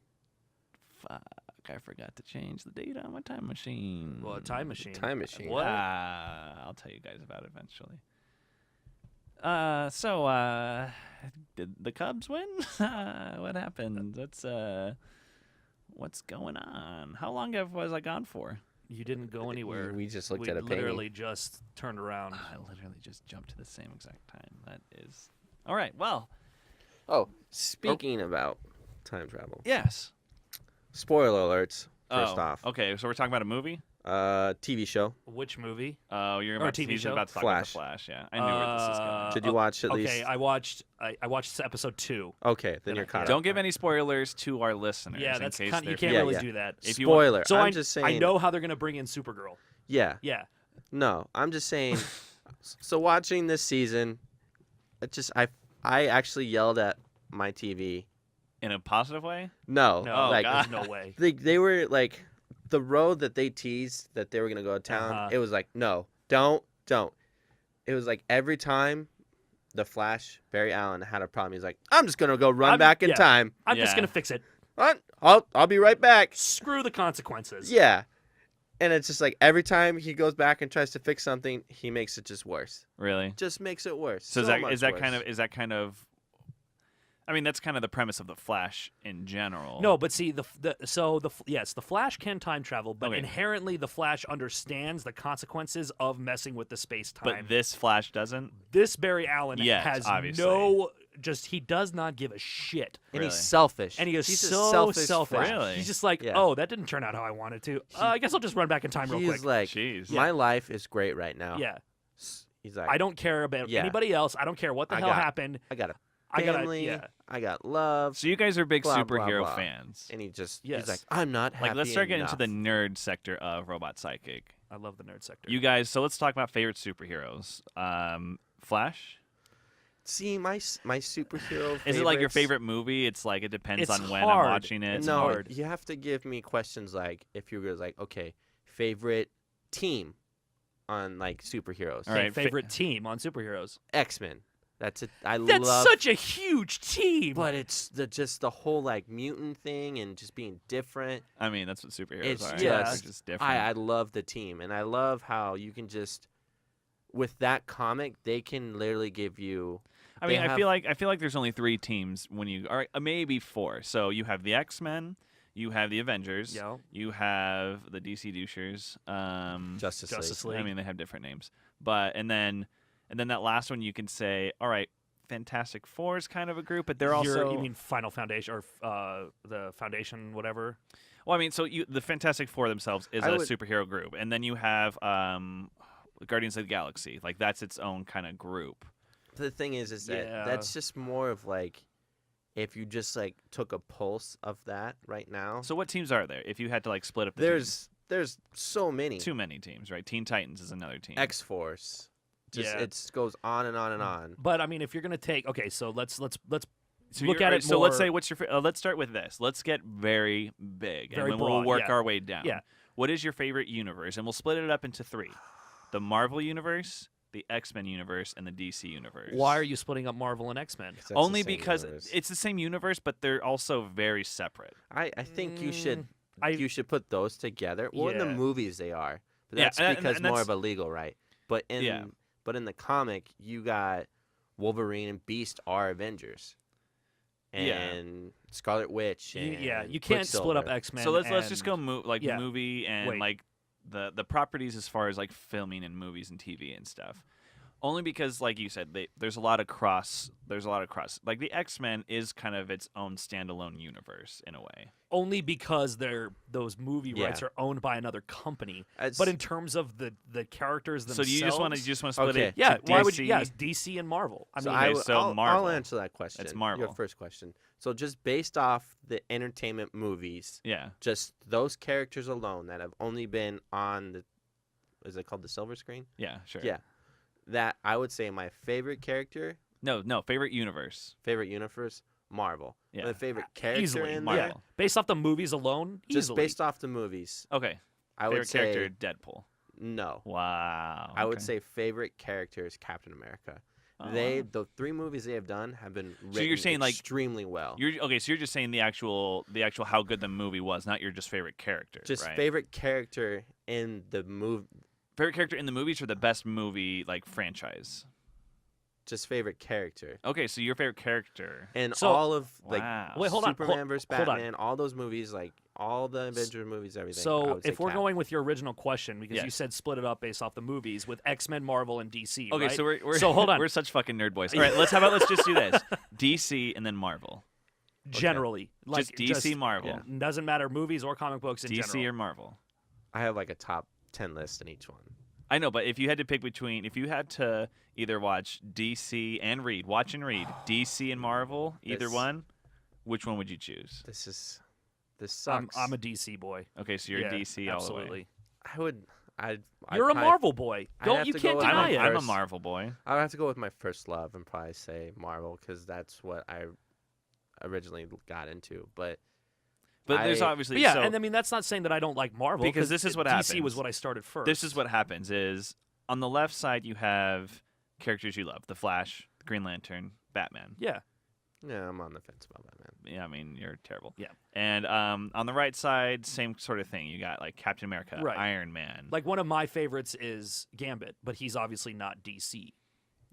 Fuck, I forgot to change the date on my time machine. Well, a time machine. Time machine. What? I'll tell you guys about it eventually. Did the Cubs win? What happened? What's going on? How long was I gone for? You didn't go anywhere. We just looked we at a painting. literally just turned around. I literally just jumped to the same exact time. That is all right. Well, Oh, speaking about time travel. yes. Spoiler alerts, first Oh, off. okay. So we're talking about a movie. TV show. Which movie? Oh, you're Or about TV he's show? about to talk Flash. about the Flash. Yeah, I knew where this is going. Did you watch at least? Okay, I watched episode 2. Okay, then Then you're I- caught up. Don't give any spoilers to our listeners. Yeah, in that's case kind. You they're- can't Yeah, really yeah. do that. If you want- Spoiler. So I'm just saying. I know how they're gonna bring in Supergirl. Yeah. Yeah. No, I'm just saying. So watching this season, I actually yelled at my TV. in a positive way. No, No, Oh, like God. there's no way. they were like the road that they teased that they were gonna go to town. Uh-huh. It was like no, don't. It was like every time the Flash Barry Allen had a problem, he's like, I'm just gonna go run back in yeah. time. I'm just Yeah. gonna fix it. I'll be right back. Screw the consequences. Yeah. And it's just like every time he goes back and tries to fix something, he makes it just worse. Really? Just makes it worse. So, much is that worse. kind of? I mean, that's kind of the premise of the Flash in general. No, but see the Flash can time travel, but Okay. inherently the Flash understands the consequences of messing with the space time. but this Flash doesn't. This Barry Allen Yes, has obviously. he does not give a shit. And Really? he's selfish. And he is he's a so selfish. selfish. Flash. Really? He's just like, Yeah. oh, that didn't turn out how I wanted to. I guess I'll just run back in time real He's quick. like, Jeez. my life is great right now. Yeah, He's like, I don't care about Yeah. anybody else. I don't care what the I hell got- happened. I got a I gotta, family. yeah. I got love. So you guys are big Blah, blah, superhero blah. fans. And he just, Yes. he's like, I'm not happy Like, let's start getting into the enough." nerd sector of Robot Sidekick. I love the nerd sector. You guys, so let's talk about favorite superheroes. Flash. See, my superhero. Is it like your favorites- favorite movie? It's like it depends It's on when hard. I'm watching it. It's no, hard. you have to give me questions like if you were like, okay, favorite team on like superheroes. All Okay, right, favorite team on superheroes. X-Men. That's it. I That's love. such a huge team. But it's just the whole like mutant thing and just being different. I mean, that's what superheroes It's are. just- They're just different. I love the team, and I love how you can just with that comic they can literally give you. I mean, they I feel like there's only 3 teams when you are maybe 4. So you have the X-Men, you have the Avengers, Yeah. you have the DC douchers. Justice League. I mean, they have different names, but and then that last one you can say, all right, Fantastic Four is kind of a group, but they're also. You mean Final Foundation or the Foundation, whatever? Well, I mean, so the Fantastic Four themselves is I a would- superhero group, and then you have Guardians of the Galaxy. Like that's its own kind of group. The thing is that Yeah. that's just more of like if you just like took a pulse of that right now. So what teams are there? If you had to like split up the teams? There's so many. Too many teams, right? Teen Titans is another team. X-Force. Just Yeah. it goes on and on and on. But I mean, if you're gonna take, okay, so let's So look you're- at it So let's more- say what's your let's start with this. Let's get very big Very and then we'll broad, work yeah. our way down. Yeah. What is your favorite universe? And we'll split it up into 3: the Marvel universe, the X-Men universe, and the DC universe. Why are you splitting up Marvel and X-Men? 'Cause that's the Only same because universe. it's the same universe, but they're also very separate. I think you should I- you should put those together. Well, in the Yeah. movies they are, but Yeah, that's and because more that's- of a legal right. But in Yeah. the comic, you got Wolverine and Beast are Avengers, Yeah. and Scarlet Witch. And You can't split up Quicksilver. X-Men. So let's just and- go yeah. movie and Wait. like the properties as far as like filming and movies and TV and stuff. Only because, like you said, there's a lot of cross. Like the X-Men is kind of its own standalone universe in a way. only because those movie rights Yeah. are owned by another company. It's- But in terms of the characters So themselves, do you just want to split Okay. it? yeah, to why would you? DC? Yes, DC and Marvel. I So mean, Okay, will- so I'll Marvel. answer that question. Your Marvel. first question. So just based off the entertainment movies, Yeah. just those characters alone that have only been on the, is it called the silver screen? Yeah. Sure. Yeah. That I would say my favorite character, No. Favorite universe. favorite universe, Marvel. Yeah. My favorite character easily, in Marvel. there, yeah. Based off the movies alone, just easily. based off the movies, Okay. I favorite would say character Deadpool. no. Wow. I would okay. say favorite character is Captain America. Oh, The wow. 3 movies they have done have been written So you're saying, like, extremely well. You're okay. So you're just saying the actual how good the movie was, not your just favorite character. Just right? favorite character in the movie. favorite character in the movies or the best movie like franchise. Just favorite character. Okay, so your favorite character. And So- all of like Wow. Wait, hold on, Superman versus hold on. Batman, all those movies, like all the Avengers movies, everything. I So would say if we're Cap. going with your original question, because you Yes. said split it up based off the movies with X-Men, Marvel, and DC. Okay, right? so we're So hold on. We're such fucking nerd boys. All right, let's just do this. DC and then Marvel. generally, like just DC, Marvel. yeah. Doesn't matter movies or comic books in DC general. or Marvel. I have like a top 10 list in each one. I know, but if you had to pick between, if you had to either watch DC and read, watch and read, DC and Marvel, either This- one, which one would you choose? This I'm sucks. a DC boy. Okay, so you're Yeah, DC all the absolutely. way. I'd You're a probably- Marvel boy. I'd Don't have you to can't go with deny my it. I'm a first- Marvel boy. I would have to go with my first love and probably say Marvel because that's what I originally got into. But But there's I- obviously But yeah, so and I mean that's not saying that I don't like Marvel Because this is what DC was happens. what I started first. this is what happens is on the left side you have characters you love: The Flash, Green Lantern, Batman. Yeah, yeah, I'm on the fence about Batman. Yeah, I mean you're terrible. Yeah. And on the right side, same sort of thing. You got like Captain America, Right. Iron Man. like one of my favorites is Gambit, but he's obviously not DC.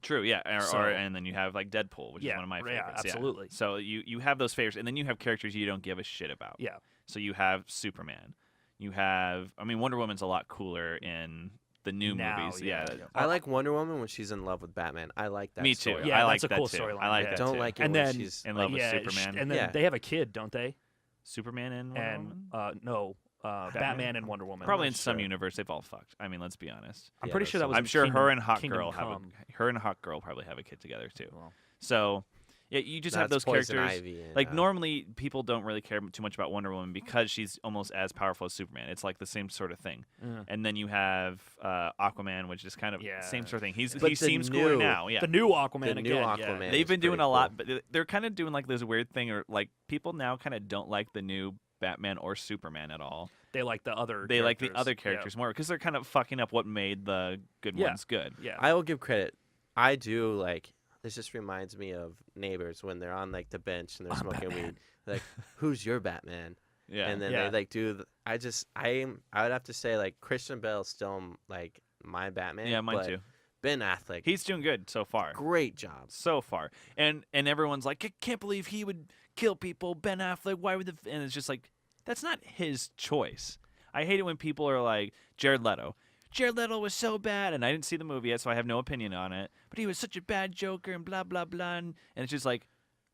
True, yeah. So- And then you have like Deadpool, which is Yeah, one of my yeah, favorites. absolutely. So you have those favorites, and then you have characters you don't give a shit about. Yeah, So you have Superman. You have, I mean, Wonder Woman's a lot cooler in the new Now, movies. yeah, Yeah. yeah. I like Wonder Woman when she's in love with Batman. I like that. Me too. story. Yeah, I like that's a that cool too. storyline, I like yeah. that Don't too. like it And when then- she's in love with yeah, Superman. and then Yeah. they have a kid, don't they? Superman and Wonder And Woman? no, Batman and Wonder Woman. Probably not in some sure. universe they've all fucked. I mean, let's be honest. I'm Yeah, pretty that's sure that some- was. I'm in sure Kingdom, her and Hawk Kingdom Girl Come. her and Hawk Girl probably have a kid together too. Well, So, yeah, you just have That's those Poison characters. Ivy and, Like normally, people don't really care too much about Wonder Woman because she's almost as powerful as Superman. It's like the same sort of thing. yeah. And then you have Aquaman, which is kind of Yeah. the same sort of thing. He But the seems cooler new- now. Yeah, The new Aquaman The again. new yeah. Aquaman. they've is been doing pretty a lot, cool. but they're kind of doing like this weird thing, or like people now kind of don't like the new Batman or Superman at all. They like the other. They like the characters. other characters more because they're kind of fucking up what made the good Yeah. ones good. Yeah. yeah. I will give credit. I do like. This just reminds me of Neighbors when they're on like the bench and they're I'm smoking Batman. weed. Like, who's your Batman? Yeah, And then Yeah. they like do. I would have to say like Christian Bale's still like my Batman. yeah, mine but too. Ben Affleck, He's doing good so far. great job. So far, and everyone's like, I can't believe he would kill people. Ben Affleck, why would the? And it's just like, that's not his choice. I hate it when people are like, Jared Leto. Jared Leto was so bad, and I didn't see the movie yet, so I have no opinion on it. But he was such a bad Joker, and blah blah blah. And it's just like,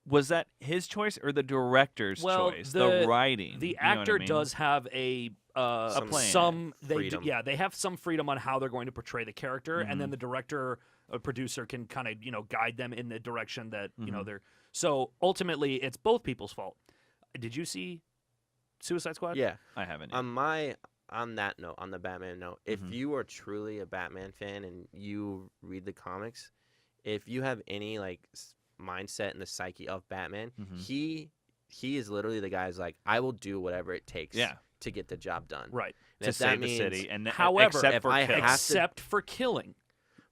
was that his choice or the director's Well, choice? the- The writing. The You know what I actor mean? does have a Some plan. some freedom. they have some freedom on how they're going to portray the character, and Mm-hmm. then the director or producer can kind of guide them in the direction that Mm-hmm. they're. So ultimately, it's both people's fault. Did you see Suicide Squad? Yeah. I haven't. Yet. On that note, on the Batman note, if Mhm. you are truly a Batman fan and you read the comics, if you have any like mindset in the psyche of Batman, Mhm. he is literally the guy's like, I will do whatever it takes Yeah. to get the job done. Right. And to if that save the means- city, and However, except if for I killing. have to- Except for killing.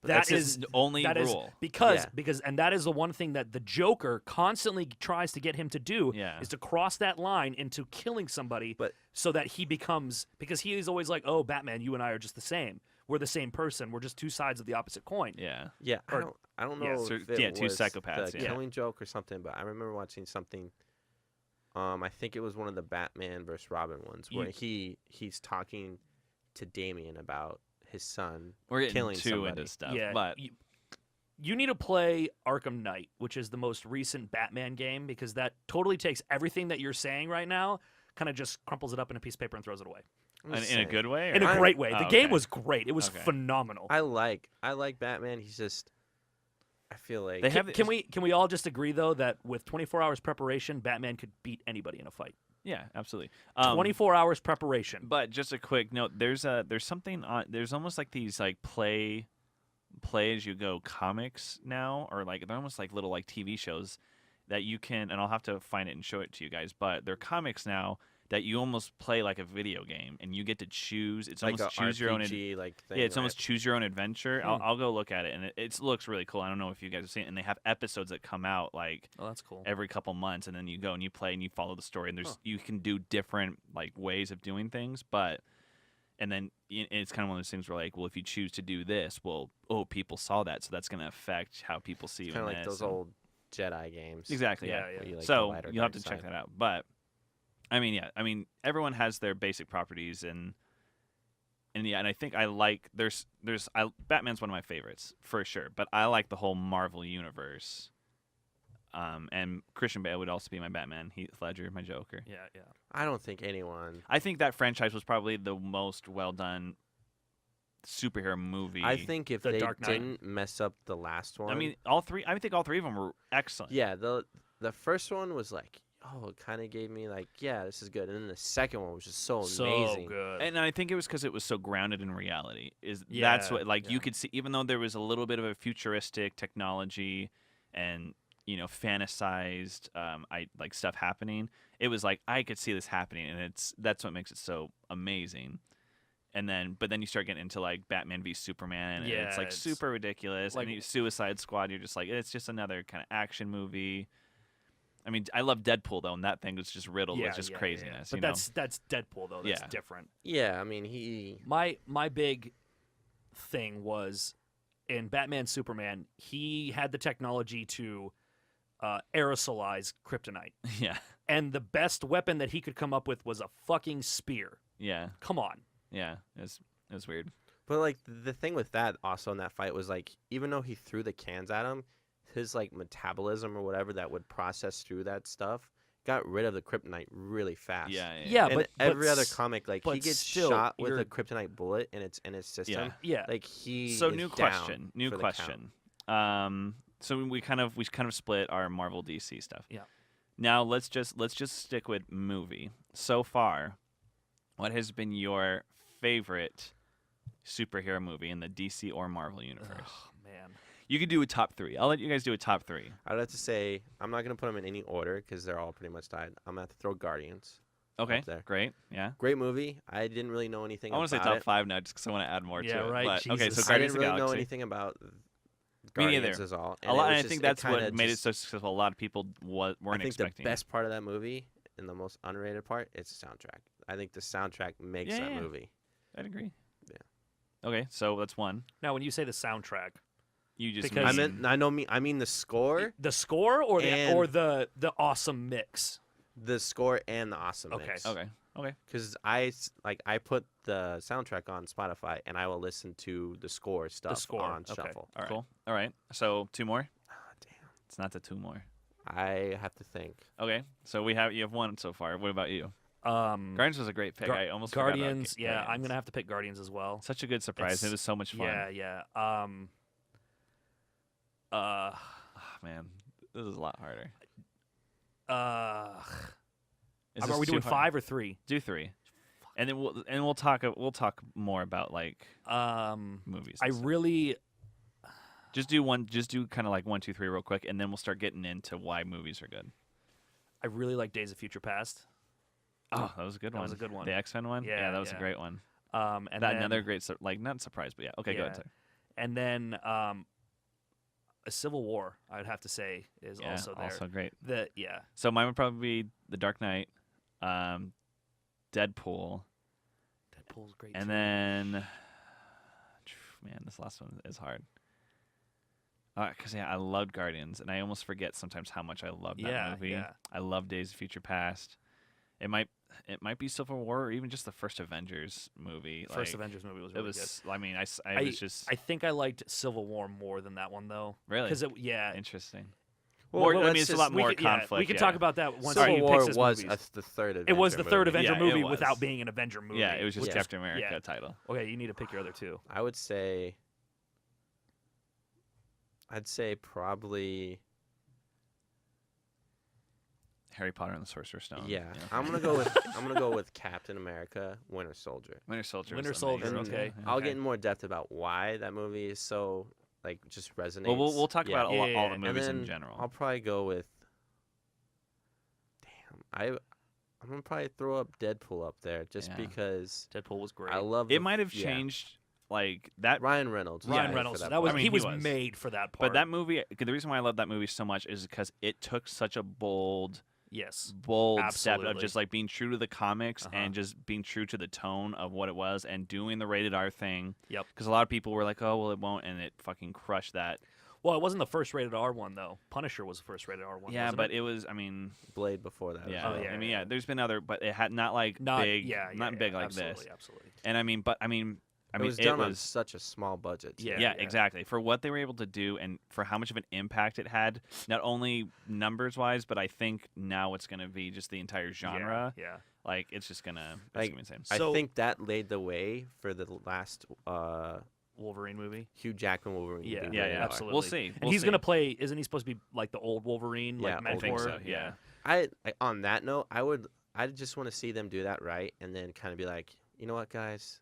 That's That his is only that is rule. because Yeah. and that is the one thing that the Joker constantly tries to get him to do Yeah. is to cross that line into killing somebody But- so that he becomes because he is always like, "Oh, Batman, you and I are just the same. We're the same person. We're just two sides of the opposite coin." Yeah. Yeah, Or- I don't yeah, know so- if it yeah, two was psychopaths, the yeah. Killing Joke or something, but I remember watching something. I think it was one of the Batman versus Robin ones where he's talking to Damian about his son We're getting killing too somebody. into stuff. Yeah, But you need to play Arkham Knight, which is the most recent Batman game, because that totally takes everything that you're saying right now, kind of just crumples it up in a piece of paper and throws it away. I'm in just a saying. good way? In or- a great way. Oh, The game okay. was great. It was Okay. phenomenal. I like Batman. He's just I feel like They have Can we all just agree though that with 24 hours preparation, Batman could beat anybody in a fight? Yeah, absolutely. 24 hours preparation. But just a quick note: there's something on. There's almost like these like play as you go comics now, or like they're almost like little like TV shows that you can. And I'll have to find it and show it to you guys. But they're comics now that you almost play like a video game, and you get to choose. It's like almost a choose your own. RPG like thing. Yeah, it's right? almost choose your own adventure. Hmm. I'll go look at it, and it looks really cool. I don't know if you guys have seen it, and they have episodes that come out like Oh, that's cool. every couple months, and then you go and you play and you follow the story, and there's Huh. you can do different like ways of doing things, but and then it's kind of one of those things where like, well, if you choose to do this, well, people saw that, so that's going to affect how people see you. kind of in like this, those and- old Jedi games. exactly, yeah. Yeah, where you, like, the So light or you'll have dark to check side. that out, but I mean, everyone has their basic properties, and I think I like Batman's one of my favorites for sure, but I like the whole Marvel universe. And Christian Bale would also be my Batman. Heath Ledger, my Joker. Yeah, yeah. I don't think anyone. I think that franchise was probably the most well done superhero movie. I think if The they Dark Knight. didn't mess up the last one. I mean, all three. I think all three of them were excellent. yeah, the first one was like, oh, it kind of gave me like, yeah, this is good, and then the second one was just so amazing. So good. And I think it was because it was so grounded in reality. That's Yeah, what yeah. you could see, even though there was a little bit of a futuristic technology and fantasized like stuff happening. It was like I could see this happening, and that's what makes it so amazing. But then you start getting into like Batman v Superman, and Yeah, it's like it's super ridiculous. like- And Suicide Squad, you're just like, it's just another kind of action movie. I mean, I love Deadpool though, and that thing was just riddled with just craziness. But you know? that's Deadpool though. That's Yeah. different. Yeah, I mean, he. My big thing was in Batman Superman, he had the technology to aerosolize kryptonite. yeah, And the best weapon that he could come up with was a fucking spear. yeah, Come on. yeah. It was weird. But like the thing with that also in that fight was like, even though he threw the cans at him, his like metabolism or whatever that would process through that stuff got rid of the kryptonite really fast. Yeah, Yeah, And but every other s- comic, like he but gets still, shot with you're- a kryptonite bullet and it's in his system. Yeah. Like he. So is new down question. New for the count. question. So we kind of split our Marvel DC stuff. Yeah. Now let's just stick with movie. So far, what has been your favorite superhero movie in the DC or Marvel universe? Oh, man. You could do a top 3. I'll let you guys do a top 3. I'd have to say I'm not gonna put them in any order because they're all pretty much tied. I'm gonna have to throw Guardians. Okay. Up there. Great. Yeah. Great movie. I didn't really know anything. I want to say about top it. 5 now, just because I want to add more Yeah, to it. right, But, okay, Jesus. so I Guardians didn't of the really know Galaxy. anything about Me neither. Guardians is all. A lot, and I it was think just- that's what kinda made it just- so successful. A lot of people weren't I think expecting. the best part of that movie and the most underrated part is the soundtrack. I think the soundtrack makes that Yeah. movie. I'd agree. Yeah. Okay, so that's one. Now, when you say the soundtrack, You just Because- I mean the score, the score or And- the awesome mix? the score and the awesome Okay. mix. Okay. Because I put the soundtrack on Spotify and I will listen to the score stuff score, on okay. shuffle. All right. Cool. All right. So 2 more. Ah, damn. It's not the 2 more. I have to think. Okay. So you have 1 so far. What about you? Guardians was a great pick. Gar- I almost forgot about Guardians. Yeah, I'm Guardians. gonna have to pick Guardians as well. Such a good surprise. It It's- was so much fun. Yeah. Oh, man, this is a lot harder. Is Are this we too doing hard? 5 or 3? Do 3, and then we'll talk more about like movies. I and stuff. really just do one. Just do kind of like 1, 2, 3 real quick, and then we'll start getting into why movies are good. like Days of Future Past. Oh, that was a good one. That was a good one. The X-Men one? Yeah, that was yeah. a great one. And That then, another great, not surprise, but yeah. Okay, go ahead. Sorry. And then a Civil War, I'd have to say, is Yeah, also there. also great. Yeah. So mine would probably be The Dark Knight, Deadpool, Deadpool's great and too. then, man, this last one is hard. Because I loved Guardians, and I almost forget sometimes how much I love that movie. Yeah. I love Days of Future Past. It might be Civil War or even just the first Avengers movie. First Like, Avengers movie was it really was. good. I mean, I was just I think I liked Civil War more than that one though. really Because interesting. Well, More, well, I mean, let's it's a just- lot we more could, yeah, conflict. we could yeah. talk about that once Civil he War picks his was movies. the third Avenger It was the third movie. Avenger Yeah, it movie was. without being an Avenger movie. Yeah, it was just which- Captain America yeah. title. Okay, you need to pick your other two. I'd say probably. Harry Potter and the Sorcerer's Stone. Yeah, I'm gonna go with Captain America, Winter Soldier. Winter Soldier. Winter was Soldier, amazing. okay. Yeah. I'll get in more depth about why that movie is so just resonates. Well, we'll talk Yeah. about Yeah, all yeah, the yeah. And movies in then general. I'll probably go with. Damn, I'm gonna probably throw up Deadpool up there just Yeah. because Deadpool was great. I love. It might have changed like that. Ryan Reynolds. was Ryan great for Reynolds. that That was part. I mean, he he was was. made for that part. But that movie, the reason why I love that movie so much is because it took such a bold yes, step of Absolutely. just like being true to the comics Uh-huh. and just being true to the tone of what it was and doing the rated R thing. Yep. Because a lot of people were like, "Oh, well, it won't," and it fucking crushed that. well, it wasn't the first rated R one though. Punisher was the first rated R one. Yeah, wasn't but it it was. I mean, Blade before that. as yeah. well. yeah, I mean, yeah. There's been other, but it had not like not big, yeah, not big like absolutely, this. Absolutely. And I mean, It was done on such a small budget. Too. Yeah, Yeah, exactly. For what they were able to do and for how much of an impact it had, not only numbers wise, but I think now it's going to be just the entire genre. Yeah. Like, it's just going to Like, be insane. So- I think that laid the way for the last Wolverine movie. Hugh Jackman Wolverine. Yeah, being Yeah, rated yeah. R. absolutely. We'll see. And he's gonna play. Isn't he supposed to be like the old Wolverine? Yeah, like old I think mentor? so, yeah. On that note, I just want to see them do that right, and then kind of be like, you know what, guys,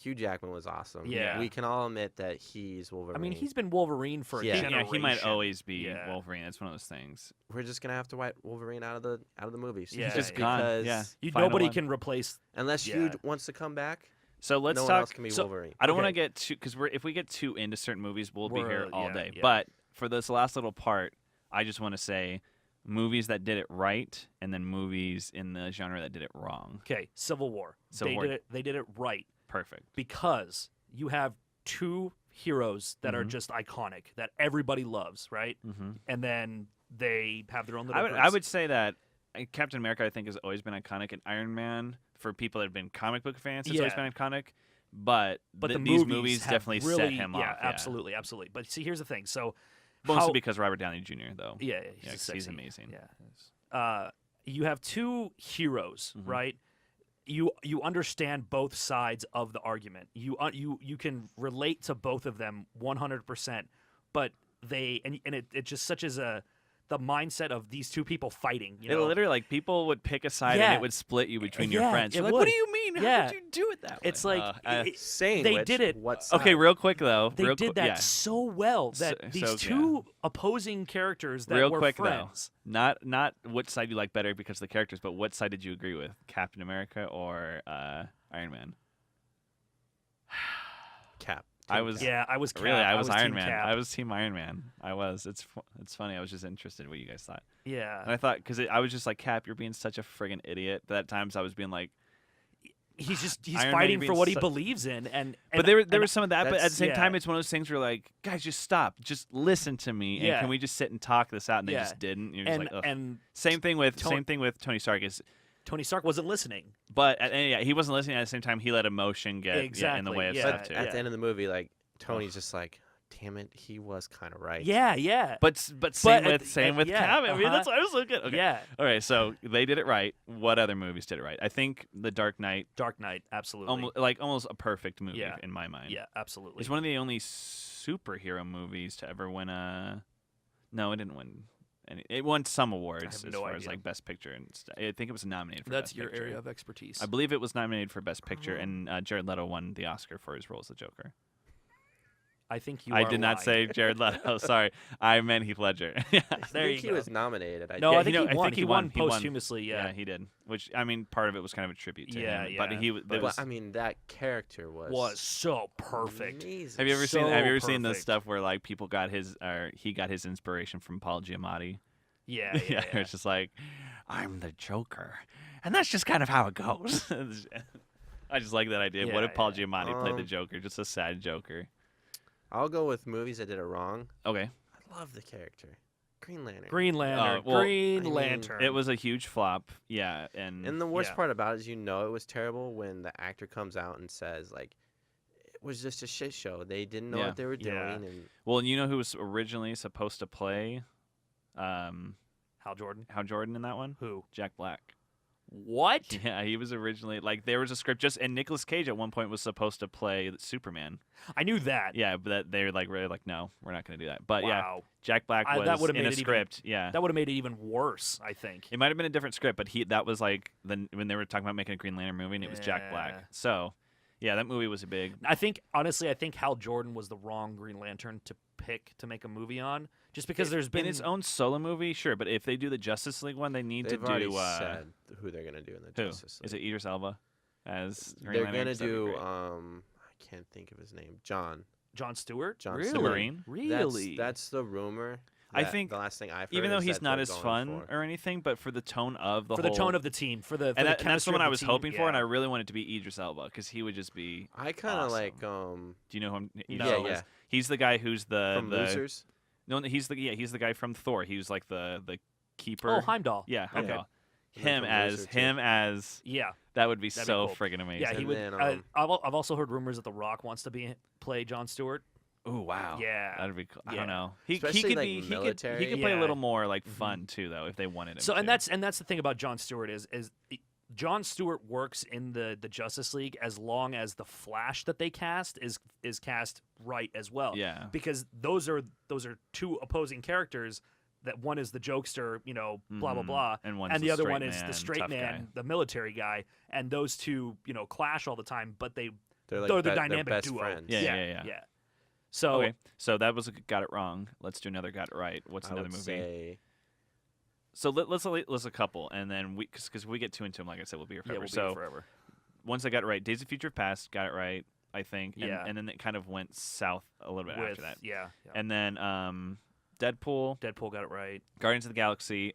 Hugh Jackman was awesome. Yeah. we can all admit that he's Wolverine. I mean, he's been Wolverine for a Yeah. generation. He might always be Yeah. Wolverine. That's one of those things. We're just gonna have to wipe Wolverine out of the movies. Yeah, just yeah. Gone, because yeah. Nobody Final one. can replace. unless Yeah. Hugh wants to come back, So let's no one talk. else can be so- Wolverine. I don't want to Okay. get too because if we get too into certain movies, we'll be We're- here all yeah, day. yeah. But for this last little part, I just want to say movies that did it right, and then movies in the genre that did it wrong. Okay, Civil War. Civil War. They did it right Perfect. because you have two heroes that are Mhm. just iconic that everybody loves, right? Mm-hmm. And then they have their own little. I groups. would say that Captain America, I think, has always been iconic, and Iron Man for people that have been comic book fans, it's always Yeah. been iconic. But But these the movies have definitely really, set him yeah, off. absolutely, absolutely. But see, here's the thing. So, Mostly how- because Robert Downey Jr. though. yeah, Yeah, 'cause he's amazing. Yeah. You have two heroes, Mhm. right? You understand both sides of the argument. You can relate to both of them 100%. But it just such as the mindset of these two people fighting. You It know, literally like people would pick a side and Yeah. it would split you between your Yeah, friends. it You're like, would. what do you mean? How Yeah. would you do it that way? it's like Saying they which, did it- What okay, side? real quick though. they real did quick, that yeah. so well that So- these so, two opposing characters that Real were quick friends. though, not which side you like better because of the characters, but what side did you agree with? Captain America or Iron Man? Cap. I was Yeah, I was Cap. really I was Iron Team Man. Cap. I was Team Iron Man. I was. It's funny. I was just interested what you guys thought, Yeah. and I thought because I was just like Cap, you're being such a friggin' idiot. But at times I was being like, he's Iron Man fighting being for what he such- bells in, and but there was some of that. But at the that's- same yeah. time, it's one of those things where like, guys, just stop, just listen to me, and Yeah. can we just sit and talk this out? And they Yeah. just didn't. You're just and like, ugh. and Same thing with Tony- Tony Stark is. Tony Stark wasn't listening. But yeah, he wasn't listening. At the same time, he let emotion get in the Exactly, way of yeah. stuff But too. at the end of the movie, like Tony's just like, damn it, he was kind of right. Yeah, yeah. But same at with the- same at- with yeah, Cap. I mean, uh-huh. that's why I was so good. Okay. Yeah, All right, so they did it right. What other movies did it right? I think The Dark Knight, Dark Knight, absolutely. almost a perfect movie Yeah. in my mind. Yeah, absolutely. It's one of the only superhero movies to ever win a. No, it didn't win. It won some awards have as no far as idea. like Best Picture and stuff. I think it was nominated for That's Best your Picture. area of expertise. I believe it was nominated for Best Picture, Oh. and Jared Leto won the Oscar for his role as the Joker. I think you I are did not lying. say Jared Leto. Sorry, I meant Heath Ledger. Yeah. I There think you he go. was nominated. No, Yeah, I think you know, he I won. think He he won won. He won. posthumously. Yeah. he did. Which I mean, part of it was kind of a tribute to Yeah, him. But yeah, he but- there But was. I mean, that character was Was so perfect. Amazing. Have you ever so seen? Have you ever seen the perfect. stuff where like people got his or he got his inspiration from Paul Giamatti? Yeah, yeah, yeah. It's just like I'm the Joker, and that's just kind of how it goes. I just like that idea. What Yeah, if Paul yeah. Giamatti played the Um, Joker? Just a sad Joker. I'll go with movies that did it wrong. Okay. I love the character, Green Lantern. Green Lantern. well, Green I mean, Lantern. It was a huge flop. Yeah, And the worst Yeah. part about it is, it was terrible when the actor comes out and says like, it was just a shit show. They didn't know Yeah. what they were doing, Yeah. and well, you know who was originally supposed to play Hal Jordan. Hal Jordan in that one? Who? Jack Black. What? Yeah, he was originally like there was a script and Nicolas Cage at one point was supposed to play Superman. I knew that. Yeah, but they're like really like no, we're not going to do that. But yeah, Wow. Jack Black was that would've in made a it even- script. Yeah, That would have made it even worse, I think. it might have been a different script, but that was like when they were talking about making a Green Lantern movie, and it was Jack Black. Yeah. So yeah, that movie was a big. I think honestly, I think Hal Jordan was the wrong Green Lantern to pick to make a movie on, just because there's been in its own solo movie, sure, but if they do the Justice League one, they need they've to already do. said who they're gonna do in the Who Justice League. is it? Idris Elba as Green They're Lantern? gonna 'Cause that'd be do. great. I can't think of his name. John Stewart. John Really? Stewart. Marine? Really? That's the rumor. I that- think the last thing I've heard Even though is he's that not they're as going fun for- or anything, but for the tone of the for whole, the tone of the team, for the and that's the chemistry one of I the was team, hoping for, and I yeah. really wanted to be Idris Elba because he would just be. I kind of awesome. like Do you know who I'm? Idris No. Elba is? He's the guy who's from the Losers. No, he's the guy from Thor. He was like the keeper. Oh, Heimdall. Yeah, Okay. Heimdall. And then from Loser, too. Yeah, that would be That'd be so cool. friggin' amazing. yeah. He And would. then, I've also heard rumors that The Rock wants to play John Stewart. Oh wow. Yeah. That'd be cool. I Yeah. don't know. He Especially, could like, be he military. could play a Yeah. little more like fun too though if they wanted him. So to. and that's the thing about John Stewart is John Stewart works in the Justice League as long as the Flash that they cast is cast right as well. Yeah. Because those are two opposing characters. That one is the jokester, blah blah Mhm. blah, And one's the the other straight one is the man, straight tough man, guy. the military guy, and those two, clash all the time. But They're they're like the they're dynamic best duo. friends. Yeah. So Okay, so that was a got it wrong. Let's do another got it right. What's I another would movie? say So let's a couple, and then because we get too into them, like I said, we'll be here yeah, forever. we'll be so here forever. once I got it right, Days of Future Past got it right, I think. And, Yeah. and then it kind of went south a little bit With after that. yeah, And then Deadpool, Deadpool got it right. Guardians of the Galaxy.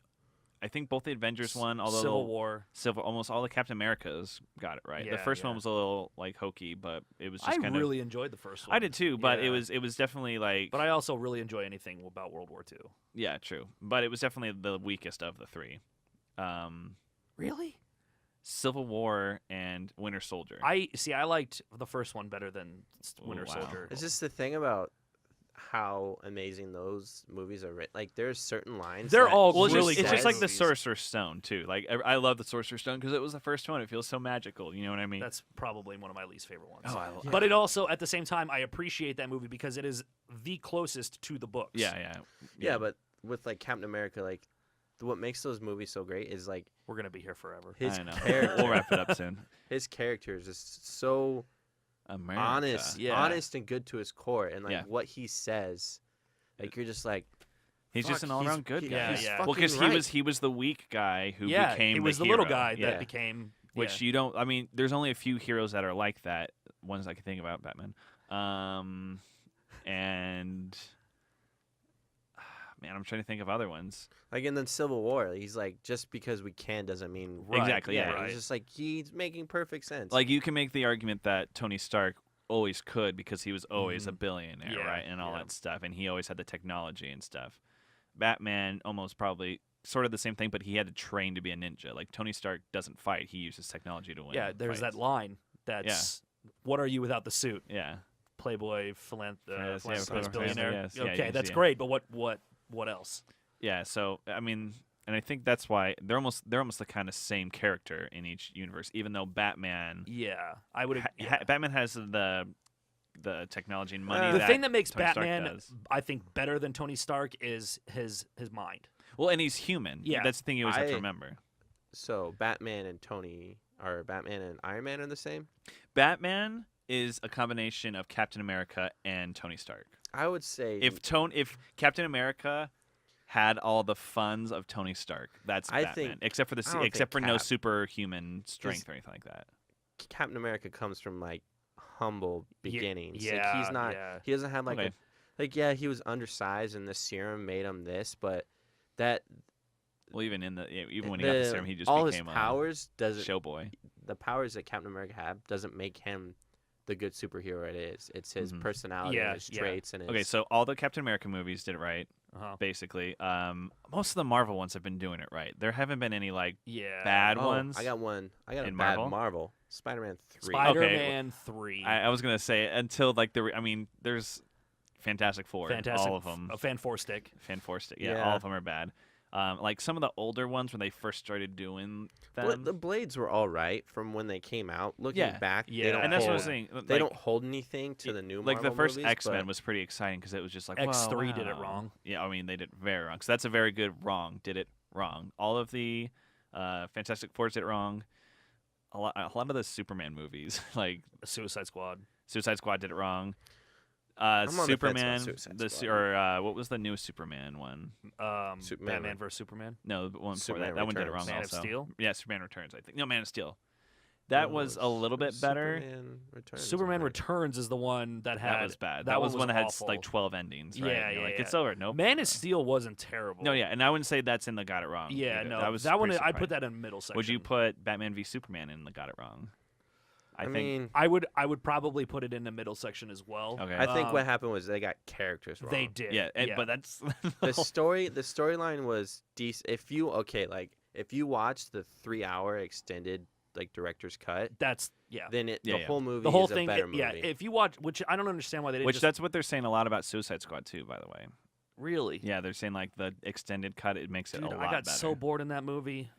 I think both the Avengers one, although Civil War. almost all the Captain Americas got it right. The Yeah, first one yeah. was a little like hokey, but it was just I kind really enjoyed the first of. one. I did too, but Yeah. it was definitely like. But I also really enjoy anything about World War II. Yeah, true. But it was definitely the weakest of the three. Really? Civil War and Winter Soldier. I liked the first one better than Winter wow. Soldier. it's just the thing about how amazing those movies are written. Like there's certain lines. They're that all Well, he really it's just like the movies. Sorcerer's Stone too. Like I love the Sorcerer's Stone because it was the first one. It feels so magical. You know what I mean? That's probably one of my least favorite ones. Oh, But it also, at the same time, I appreciate that movie because it is the closest to the books. Yeah, but with like Captain America, like what makes those movies so great is like We're gonna be here forever. his I know. character. We'll wrap it up soon. His character is just so America. honest, Yeah. honest and good to his core, and like Yeah. what he says, like you're just like, He's just fuck, an all-around good guy. Yeah, he's yeah. Well, fucking because right. he was the weak guy who Yeah, became he was the hero. little guy Yeah. that became. Which yeah. you don't. I mean, there's only a few heroes that are like that. Ones I can think about, Batman. And man, I'm trying to think of other ones. like in the Civil War, he's like, just because we can doesn't mean Right, Exactly, yeah. right. He's just like he's making perfect sense. Like you can make the argument that Tony Stark always could because he was always a Mhm. billionaire, Yeah, right, and all yeah. that stuff, and he always had the technology and stuff. Batman almost probably sort of the same thing, but he had to train to be a ninja. Like Tony Stark doesn't fight; he uses technology to win. Yeah, there's that fights. line that's, "What are you without the suit?" Yeah, Playboy, philanthropist, billionaire. yes, yeah, Okay, you that's see it. great, but what else? yeah. So I mean, and I think that's why they're almost the kind of same character in each universe, even though Batman. Yeah, I would. Batman has the technology and money. The The that thing that makes Tony Stark Batman, does. I think, better than Tony Stark is his mind. Well, and he's human. Yeah. That's the thing you always have to I- remember. so Batman and Iron Man are the same. Batman is a combination of Captain America and Tony Stark. I would say If Captain America had all the funds of Tony Stark, that's I Batman. think- Except for I don't except for think no Cap- superhuman strength or anything like that. Captain America comes from like humble beginnings. Yeah, Like he's not. yeah. He doesn't have like Okay. he was undersized and the serum made him this, but that Well, even when he got the serum, he just all became his powers a doesn't showboy. the powers that Captain America have doesn't make him the good superhero it is. It's his personality Yeah, and his yeah. traits and his Okay, so all the Captain America movies did it right, Uh-huh. basically. Most of the Marvel ones have been doing it right. There haven't been any like Yeah. bad Oh, ones. I got one. I got a in bad Marvel? Marvel. Spider-Man 3. Spider-Man 3. I was gonna say until like there's Fantastic Four, Fantastic. all of them. Fan Four Stick. Fan Four Stick, Yeah. all of them are bad. Like some of the older ones when they first started doing them. But the Blades were all right from when they came out. Looking Yeah. back, Yeah. they don't and that's what I hold, was saying. they like, don't hold anything to the new like Marvel the first movies, X-Men but was pretty exciting because it was just like X3 did it wow. wrong. Yeah, I mean they did it very wrong. So that's a very good wrong. Did it wrong. All of the Fantastic Fours did it wrong. A lot of the Superman movies, like Suicide Squad. Suicide Squad, did it wrong. on the fence on Superman, Suicide Squad. what was the newest Superman one? Superman Batman vs Superman. No, the one before Superman that one did it wrong Returns. Man of also. Steel? Yeah, Superman Returns, I think. No, Man of Steel. That No, was a it's- little bit it's better. Superman Returns, I Superman think. Returns is the one that had. That was bad. That was one one that had awful. like 12 endings, right? Yeah, And you're yeah, like, yeah. it's over. Nope. Man of Steel wasn't terrible. No, yeah, and I wouldn't say that's in the got it wrong. Yeah, either. no. That was one. pretty I'd put surprising. that in middle section. Would you put Batman v Superman in the got it wrong? I think. mean, I would probably put it in the middle section as well. Okay. I think what Um, happened was they got characters wrong. They did. yeah, but that's the storyline was decent. If you watch the 3-hour extended like director's cut, That's yeah. then Yeah, the yeah. whole movie The whole is thing. a better movie. Yeah. If you watch, which I don't understand why they didn't. which just, that's what they're saying a lot about Suicide Squad too. By the way, really. yeah, they're saying like the extended cut it makes it Dude, a lot I got better. so bored in that movie.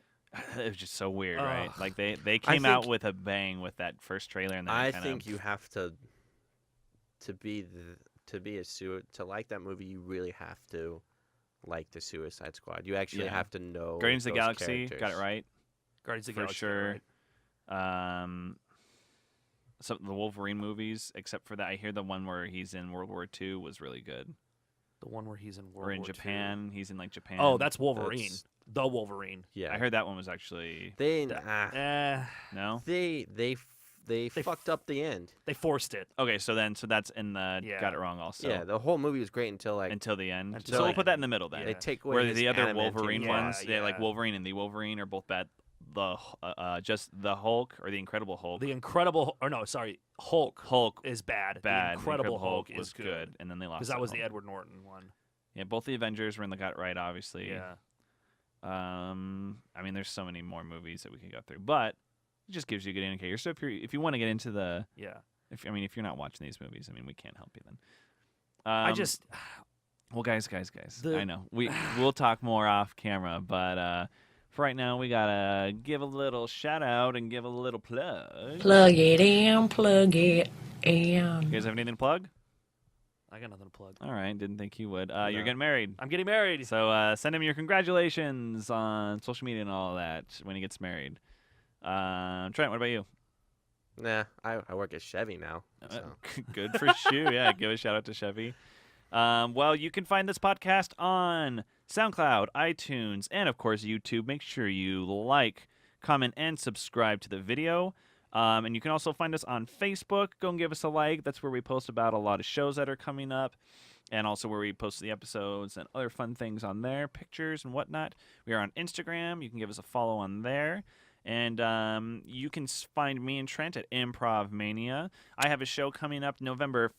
It was just so weird, right? Ugh. Like they came out think- with a bang with that first trailer, and then I it kinda, think you have to like that movie. You really have to like the Suicide Squad. You actually Yeah. have to know. Guardians of the those Galaxy got it characters. right Guardians of the for Galaxy. sure. Right? Some of the Wolverine movies, except for that, I hear the one where he's in World War II was really good. The one where he's in World Or in War II. Japan, he's in like Japan. Oh, that's Wolverine. That's- The Wolverine. Yeah, I heard that one was actually they Eh, no. they fucked up the end. they forced it. Okay, so that's in the Yeah. got it wrong also. Yeah, the whole movie was great until like until the end. Until So we'll like- put that in the middle then. Yeah. they take away Where his the other adamantium Wolverine Yeah, ones, like yeah. Wolverine and the Wolverine are both bad. Just the Hulk or the Incredible Hulk. The Incredible, or no, sorry, Hulk Hulk is bad. bad. The Incredible Hulk was is good. and then they lost Because that was the Hulk. Edward Norton one. Yeah, both the Avengers were in the got it right, obviously. Yeah. I mean, there's so many more movies that we could go through, but it just gives you a good indicator. So if you want to get into the, Yeah. if you're not watching these movies, I mean, we can't help you then. I just, well, guys, The- I know we'll talk more off camera, but for right now, we gotta give a little shout out and give a little plug. Plug it in, plug it You in. guys have anything to plug? I got nothing to plug. All right, didn't think you would. No. You're getting married. I'm getting married. So send him your congratulations on social media and all that when he gets married. Trent, what about you? Nah, I work at Chevy now. So. Good for you. Yeah, give a shout out to Chevy. Well, you can find this podcast on SoundCloud, iTunes, and of course YouTube. Make sure you like, comment, and subscribe to the video. And you can also find us on Facebook. Go and give us a like. That's where we post about a lot of shows that are coming up, and also where we post the episodes and other fun things on there, pictures and whatnot. We are on Instagram. You can give us a follow on there. And you can find me and Trent at Improv Mania. I have a show coming up November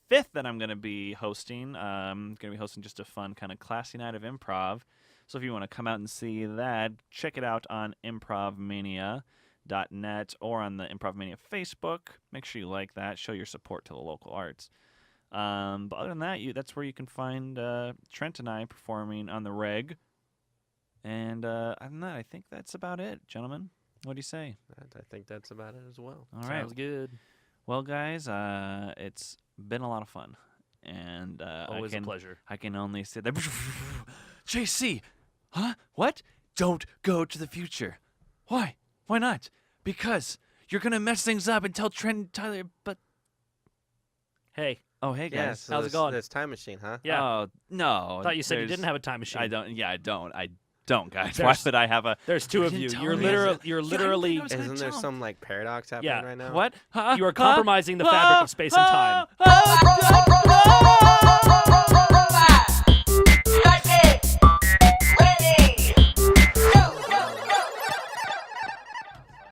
5th that I'm going to be hosting. I'm going to be hosting just a fun kind of classy night of improv. So if you want to come out and see that, check it out on improvmania.net or on the Improv Mania Facebook. Make sure you like that. Show your support to the local arts. But other than that, that's where you can find Trent and I performing on the reg. And other than that, I think that's about it, gentlemen. What do you say? I think that's about it as well. All right. Sounds good. Well, guys, it's been a lot of fun. And Always a pleasure. I can only say that. JC! Huh? What? Don't go to the future. Why? Why not? Because you're gonna mess things up and tell Trent and Tyler. But Hey, oh, hey Yeah, guys. so How's it going? This time machine, huh? yeah. Oh no. I thought you said you there's- didn't have a time machine. I don't. Yeah, I don't. I don't, guys. Why There's- would I have a? There's two of didn't you. tell You're me. literally. Yeah, You're I didn't think literally. I was gonna Isn't there tell him. some like paradox happening Yeah. right now? What? Huh? You are Huh? compromising the fabric of space and time. Ah!